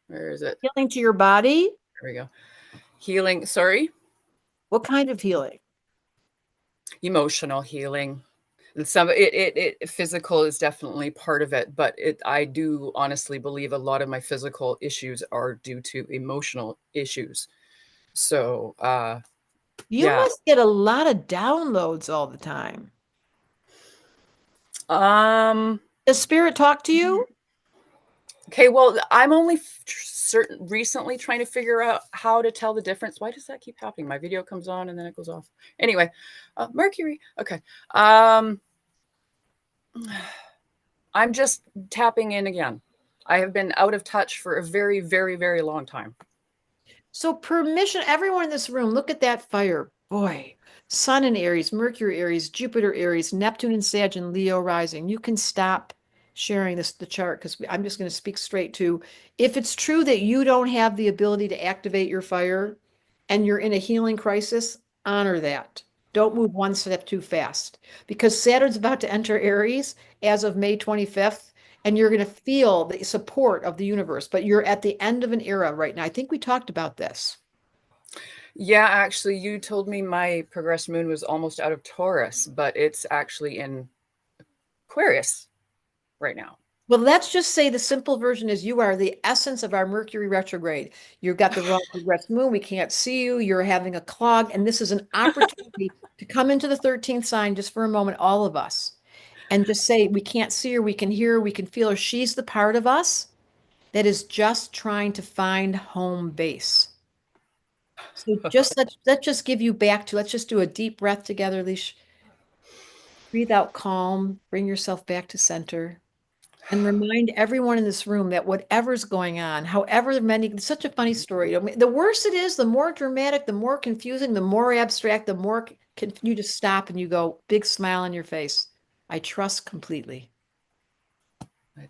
Where is it? Healing to your body? There we go. Healing, sorry? What kind of healing? Emotional healing. And some it physical is definitely part of it, but I do honestly believe a lot of my physical issues are due to emotional issues. So You yeah. must get a lot of downloads all the time. Does spirit talk to you? Okay, well, I'm only recently trying to figure out how to tell the difference. Why does that keep happening? My video comes on and then it goes off. Anyway, Mercury. Okay. I'm just tapping in again. I have been out of touch for a very, very, very long time. So permission, everyone in this room, look at that fire. Boy, Sun in Aries, Mercury Aries, Jupiter Aries, Neptune and Sag and Leo rising. You can stop sharing the chart because I'm just going to speak straight to, if it's true that you don't have the ability to activate your fire and you're in a healing crisis, honor that. Don't move one step too fast because Saturn's about to enter Aries as of May 25th. And you're going to feel the support of the universe, but you're at the end of an era right now. I think we talked about this. Yeah, actually, you told me my progressed moon was almost out of Taurus, but it's actually in Aquarius right now. Well, let's just say the simple version is you are the essence of our Mercury retrograde. You've got the wrong progressed moon. We can't see you. You're having a clog. And this is an opportunity to come into the 13th sign just for a moment, all of us. And just say, we can't see her, we can hear her, we can feel her. She's the part of us that is just trying to find home base. So let's just give you back to, let's just do a deep breath together, Leash. Breathe out calm, bring yourself back to center. And remind everyone in this room that whatever's going on, however many, it's such a funny story. The worse it is, the more dramatic, the more confusing, the more abstract, the more you just stop and you go, big smile on your face. I trust completely. I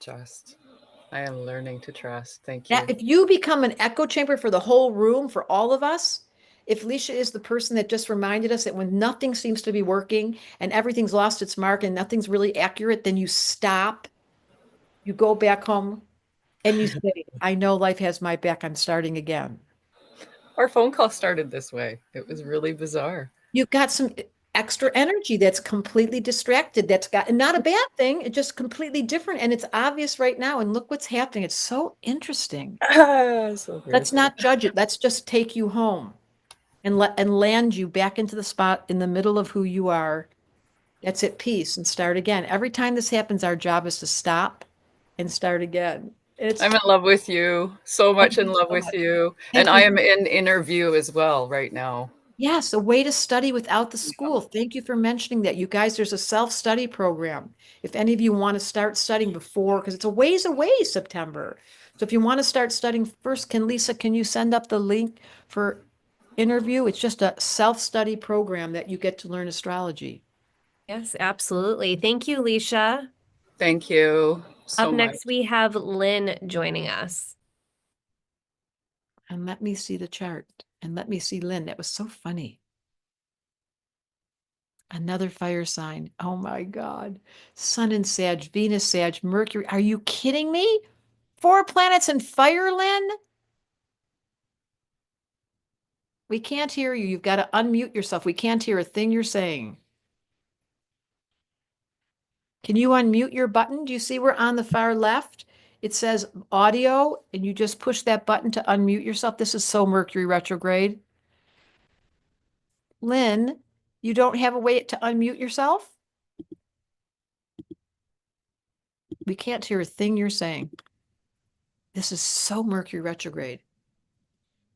am learning to trust. Thank you. Now, if you become an echo chamber for the whole room, for all of us, if Leisha is the person that just reminded us that when nothing seems to be working and everything's lost its mark and nothing's really accurate, then you stop, you go back home and you say, I know life has my back. I'm starting again. Our phone call started this way. It was really bizarre. You've got some extra energy that's completely distracted. That's got not a bad thing. It's just completely different. And it's obvious right now. And look what's happening. It's so interesting. So Let's not judge it. Let's just take you home and land you back into the spot in the middle of who you are. That's at peace and start again. Every time this happens, our job is to stop and start again. I'm in love with you. So much in love with you. And I am in interview as well right now. Yes, a way to study without the school. Thank you for mentioning that. You guys, there's a self-study program. If any of you want to start studying before, because it's a ways away, September. So if you want to start studying first, Lisa, can you send up the link for interview? It's just a self-study program that you get to learn astrology. Yes, absolutely. Thank you, Leisha. Thank you so Up next, much. we have Lynn joining us. And let me see the chart. And let me see Lynn. That was so funny. Another fire sign. Oh my God. Sun and Sag, Venus, Sag, Mercury. Are you kidding me? 4 planets in fire, Lynn? We can't hear you. You've got to unmute yourself. We can't hear a thing you're saying. Can you unmute your button? Do you see where on the far left it says audio, and you just push that button to unmute yourself? This is so Mercury retrograde. Lynn, you don't have a way to unmute yourself? We can't hear a thing you're saying. This is so Mercury retrograde.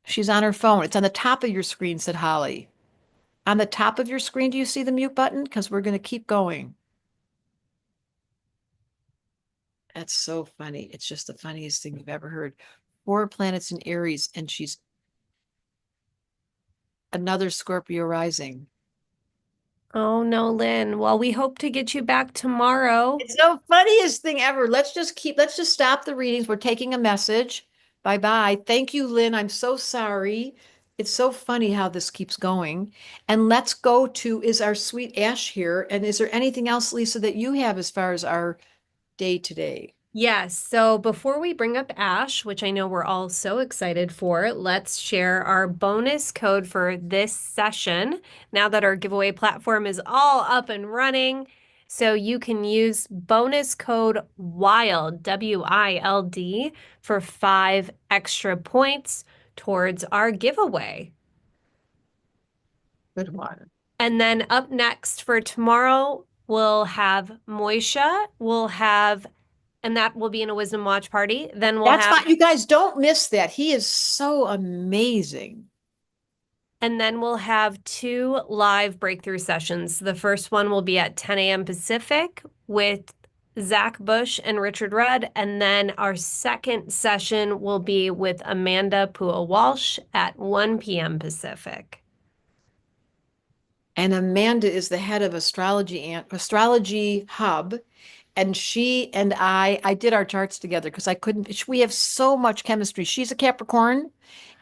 She's on her phone. It's on the top of your screen, said Holly. On the top of your screen, do you see the mute button? Because we're going to keep going. That's so funny. It's just the funniest thing you've ever heard. 4 planets in Aries, and she's another Scorpio rising. Oh no, Lynn. Well, we hope to get you back tomorrow. It's the funniest thing ever. Let's just stop the readings. We're taking a message. Bye-bye. Thank you, Lynn. I'm so sorry. It's so funny how this keeps going. And let's go to, is our sweet Ash here? And is there anything else, Lisa, that you have as far as our day today? Yes. So before we bring up Ash, which I know we're all so excited for, let's share our bonus code for this session now that our giveaway platform is all up and running. So you can use bonus code WILD, W-I-L-D, for 5 extra points towards our giveaway. Good one. And then up next for tomorrow, we'll have Moisha, and that will be in a Wisdom Watch party. Then we'll That's have, fine. You guys don't miss that. He is so amazing. and then we'll have 2 live breakthrough sessions. The first one will be at 10 a.m. Pacific with Zach Bush and Richard Rudd. And then our second session will be with Amanda Pua-Walsh at 1 p.m. Pacific. And Amanda is the head of Astrology Hub. And she and I did our charts together because we have so much chemistry. She's a Capricorn,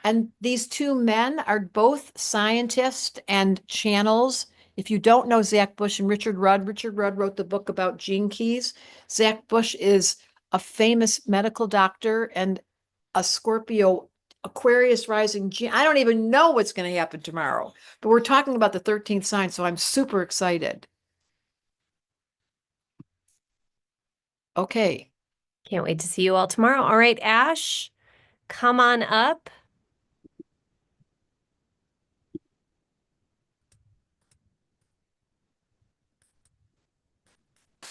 and these 2 men are both scientists and channels. If you don't know Zach Bush and Richard Rudd wrote the book about gene keys. Zach Bush is a famous medical doctor and a Scorpio Aquarius rising gene. I don't even know what's going to happen tomorrow, but we're talking about the 13th sign, so I'm super excited. Okay. Can't wait to see you all tomorrow. All right, Ash, come on up.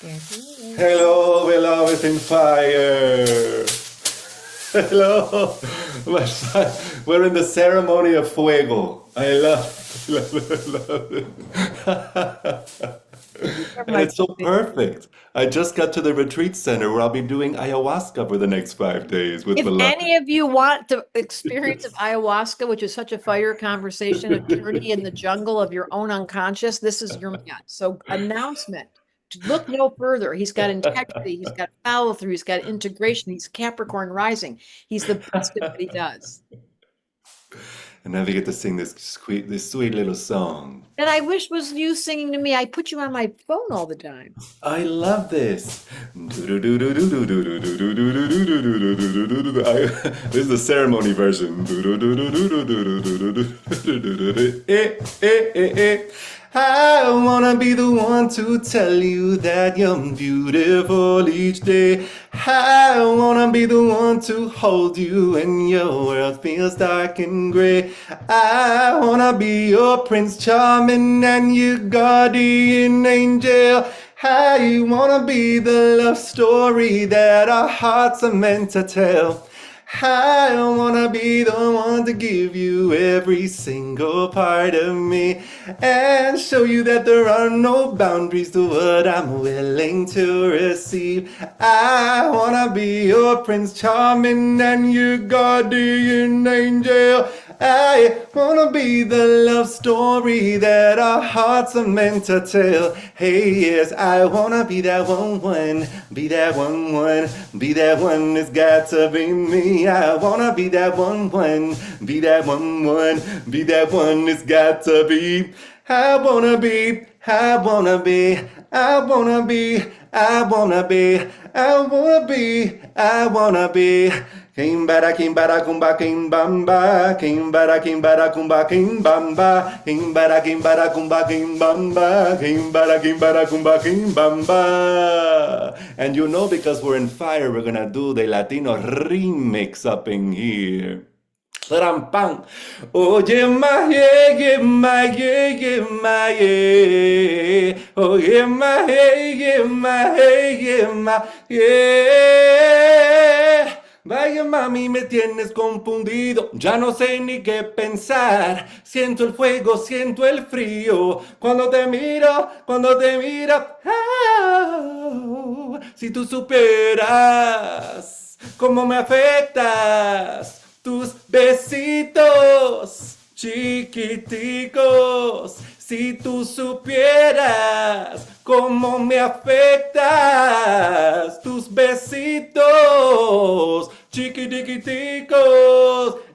Hello, beloved in fire. Hello. We're in the ceremony of fuego. I love it. And it's so perfect. I just got to the retreat center where I'll be doing ayahuasca for the next 5 days with If beloved. any of you want the experience of ayahuasca, which is such a fire conversation, a journey in the jungle of your own unconscious, this is your man. So announcement. Look no further. He's got integrity. He's got follow through. He's got integration. He's Capricorn rising. He's the best at what he does. And now we get to sing this sweet little song. And I wish was you singing to me. I put you on my phone all the time. I love this. This is the ceremony version. I wanna be the one to tell you that you're beautiful each day. I wanna be the one to hold you when your world feels dark and gray. I wanna be your Prince Charming and your guardian angel. I wanna be the love story that our hearts are meant to tell. I wanna be the one to give you every single part of me and show you that there are no boundaries to what I'm willing to receive. I wanna be your Prince Charming and your guardian angel. I wanna be the love story that our hearts are meant to tell. Hey, yes, I wanna be that one, be that one, be that one. It's got to be me. I wanna be that one, be that one, be that one. It's got to be. I wanna be I wanna be, I wanna be, I wanna be, I wanna be, I wanna be. Kimbara kimbara kumba kimbamba, kimbara kimbara kumba kimbamba, kimbara kimbara kumba kimbamba, kimbara kimbara kumba kimbamba. And you know, because we're in fire, we're gonna do the Latino remix up in here. Ram pam. Oye ma yeah ma yeah ma yeah. Oye ma yeah ma yeah ma yeah. Vaya mami, me tienes confundido, ya no sé ni qué pensar. Siento el fuego, siento el frío. Cuando te miro, cuando te miro. Ah, si tú supieras cómo me afectas. Tus besitos chiquiticos, si tú supieras cómo me afectas. Tus besitos chiquiticos,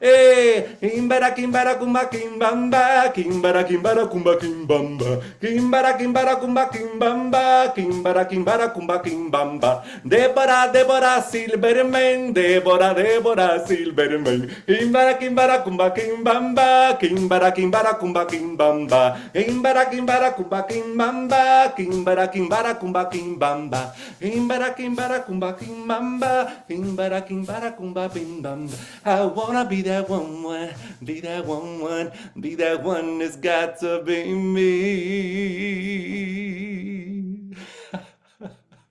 Kimbara kimbara kumba kimbamba, kimbara kimbara kumba kimbamba, kimbara kimbara kumba kimbamba, kimbara kimbara kumba kimbamba. Débora, Débora Silverman, Débora, Débora Silverman. Kimbara kimbara kumba kimbamba, kimbara kimbara kumba kimbamba, kimbara kimbara kumba kimbamba, kimbara kimbara kumba kimbamba, kimbara kimbara kumba kimbamba, kimbara kimbara kumba kimbamba. I wanna be that one, be that one, be that one. It's got to be me.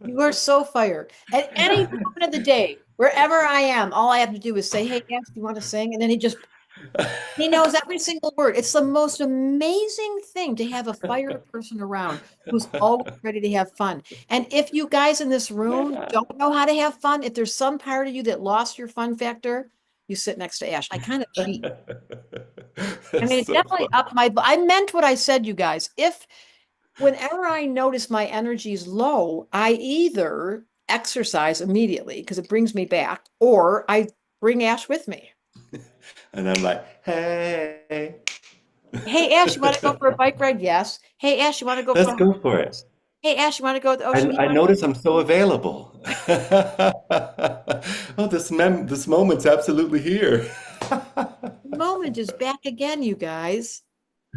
You are so fired. At any moment of the day, wherever I am, all I have to do is say, "Hey, Ash, do you want to sing?" And then he knows every single word. It's the most amazing thing to have a fire person around who's always ready to have fun. And if you guys in this room don't know how to have fun, if there's some part of you that lost your fun factor, you sit next to Ash. I kind of cheat. I mean, it's So definitely fun. up my, I meant what I said, you guys. Whenever I notice my energy is low, I either exercise immediately because it brings me back, or I bring Ash with me. And I'm like, hey. Hey, Ash, you want to go for a bike ride? Yes. Hey, Ash, you want to go Let's for go for it. Hey, Ash, you want to go to the ocean? I notice I'm so available. Oh, this moment's absolutely here. The moment is back again, you guys.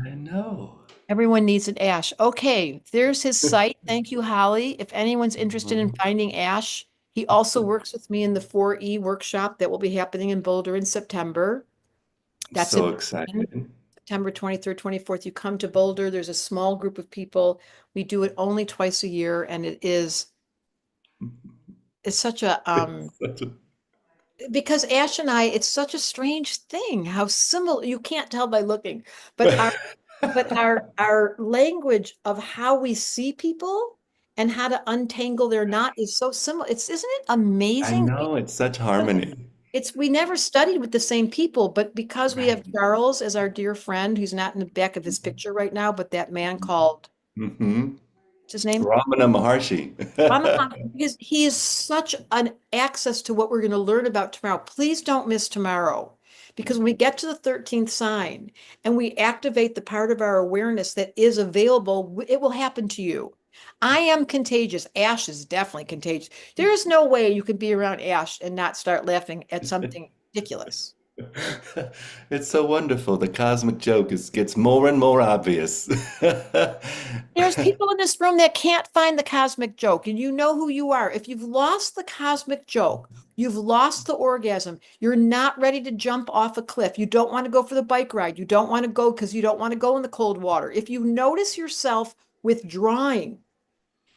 I know. Everyone needs an Ash. Okay, there's his site. Thank you, Holly. If anyone's interested in finding Ash, he also works with me in the 4E workshop that will be happening in Boulder in September. That's So in excited. September 23rd, 24th. You come to Boulder. There's a small group of people. We do it only twice a year, and it's such a because Ash and I, it's such a strange thing how similar, you can't tell by looking, but our language of how we see people and how to untangle their knot is so similar. Isn't it I amazing? know, it's such harmony. We never studied with the same people, but because we have Charles as our dear friend, who's not in the back of his picture right now, but that man called, Mm-hmm. what's his name? Ramana Maharshi. Because he is such an access to what we're going to learn about tomorrow. Please don't miss tomorrow, because when we get to the 13th sign and we activate the part of our awareness that is available, it will happen to you. I am contagious. Ash is definitely contagious. There is no way you could be around Ash and not start laughing at something ridiculous. It's so wonderful. The cosmic joke gets more and more obvious. There's people in this room that can't find the cosmic joke, and you know who you are. If you've lost the cosmic joke, you've lost the orgasm, you're not ready to jump off a cliff, you don't want to go for the bike ride, you don't want to go because you don't want to go in the cold water. If you notice yourself withdrawing,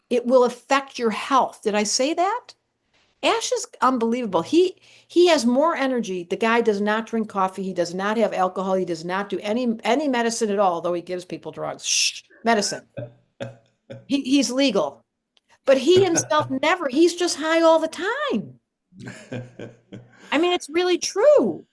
it will affect your health. Did I say that? Ash is unbelievable. He has more energy. The guy does not drink coffee. He does not have alcohol. He does not do any medicine at all, although he gives people drugs. Shh, medicine. He's legal. But he himself never, he's just high all the time. I mean, it's really true.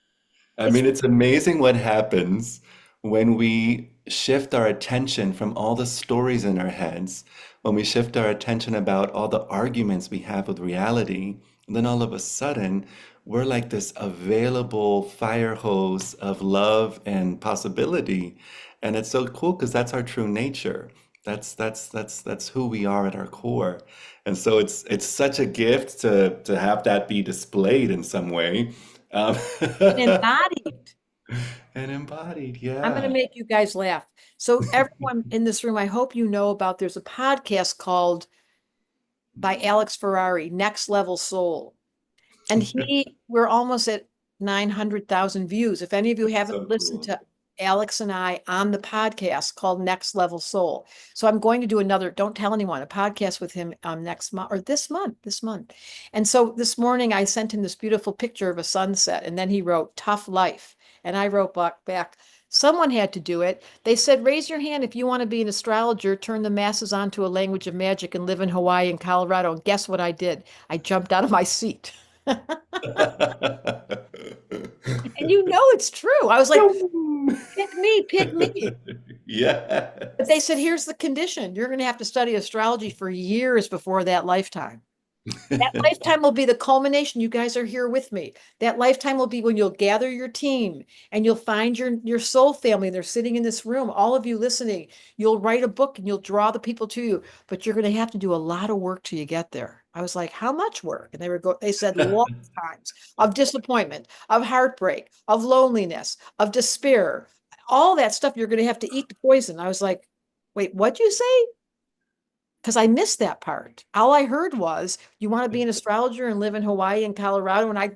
I mean, it's amazing what happens when we shift our attention from all the stories in our heads, when we shift our attention about all the arguments we have with reality, and then all of a sudden, we're like this available fire hose of love and possibility. And it's so cool because that's our true nature. That's who we are at our core. And so it's such a gift to have that be displayed in some way. Um, Embodied. and embodied, I'm going to yeah. make you guys laugh. So everyone in this room, I hope you know about, there's a podcast called by Alex Ferrari, Next Level Soul. And we're almost at 900,000 views. If any of you haven't So listened cool. to Alex and I on the podcast called Next Level Soul. So I'm going to do another, don't tell anyone, a podcast with him next month or this month. And so this morning I sent him this beautiful picture of a sunset, and then he wrote tough life. And I wrote back, someone had to do it. They said, raise your hand if you want to be an astrologer, turn the masses onto a language of magic, and live in Hawaii and Colorado. And guess what I did? I jumped out of my seat. And you know it's true. I was like, pick me. Yeah. But they said, here's the condition. You're going to have to study astrology for years before that lifetime. That lifetime will be the culmination. You guys are here with me. That lifetime will be when you'll gather your team and you'll find your soul family. They're sitting in this room, all of you listening. You'll write a book and you'll draw the people to you, but you're going to have to do a lot of work till you get there. I was like, how much work? And they said lifetimes of disappointment, of heartbreak, of loneliness, of despair, all that stuff. You're going to have to eat the poison. I was like, wait, what'd you say? Because I missed that part. All I heard was, you want to be an astrologer and live in Hawaii and Colorado? And I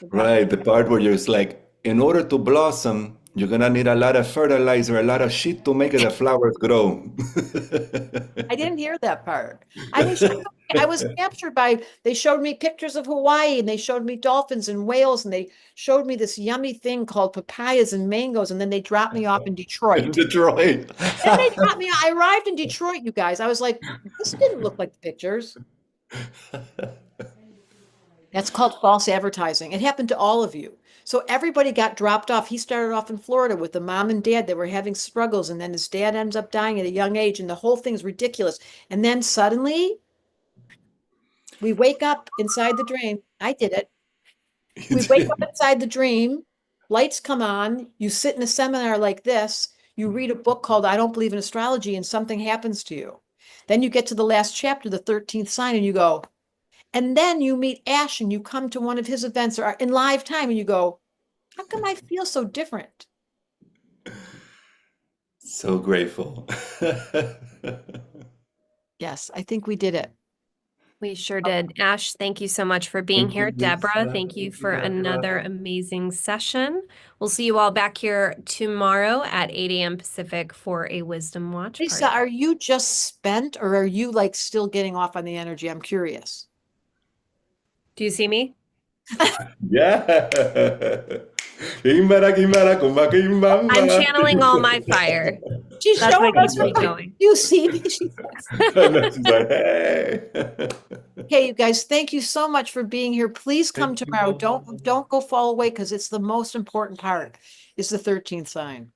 Right, the part where you're just like, in order to blossom, you're gonna need a lot of fertilizer, a lot of shit to make the flowers grow. I didn't hear that part. I mean, I was captured by, they showed me pictures of Hawaii, and they showed me dolphins and whales, and they showed me this yummy thing called papayas and mangoes, and then they dropped me off in Detroit. Detroit. Then they dropped me, I arrived in Detroit, you guys. I was like, this didn't look like the pictures. That's called false advertising. It happened to all of you. So everybody got dropped off. He started off in Florida with the mom and dad that were having struggles, and then his dad ends up dying at a young age, and the whole thing's ridiculous. And then suddenly we wake up inside the dream. I did it. We wake up inside the dream, lights come on, you sit in a seminar like this, you read a book called I Don't Believe in Astrology, and something happens to you. Then you get to the last chapter, the 13th sign, and you go, and then you meet Ash and you come to one of his events or in live time and you go, how come I feel so different? So grateful. Yes, I think we did it. We sure did. Ash, thank you so much for being Thank here. you, Deborah, Lisa. thank you Thank you, for Deborah. another amazing session. We'll see you all back here tomorrow at 8 a.m. Pacific for a Wisdom Watch Lisa, party. are you just spent or are you like still getting off on the energy? I'm curious. Do you see me? Yeah. I'm channeling all my fire. She's That's showing what us keeps me what going. you see me. She's like, hey. Okay, you guys, thank you so much for being here. Please come Thank you. tomorrow. Don't go fall away because it's the most important part. It's the 13th sign.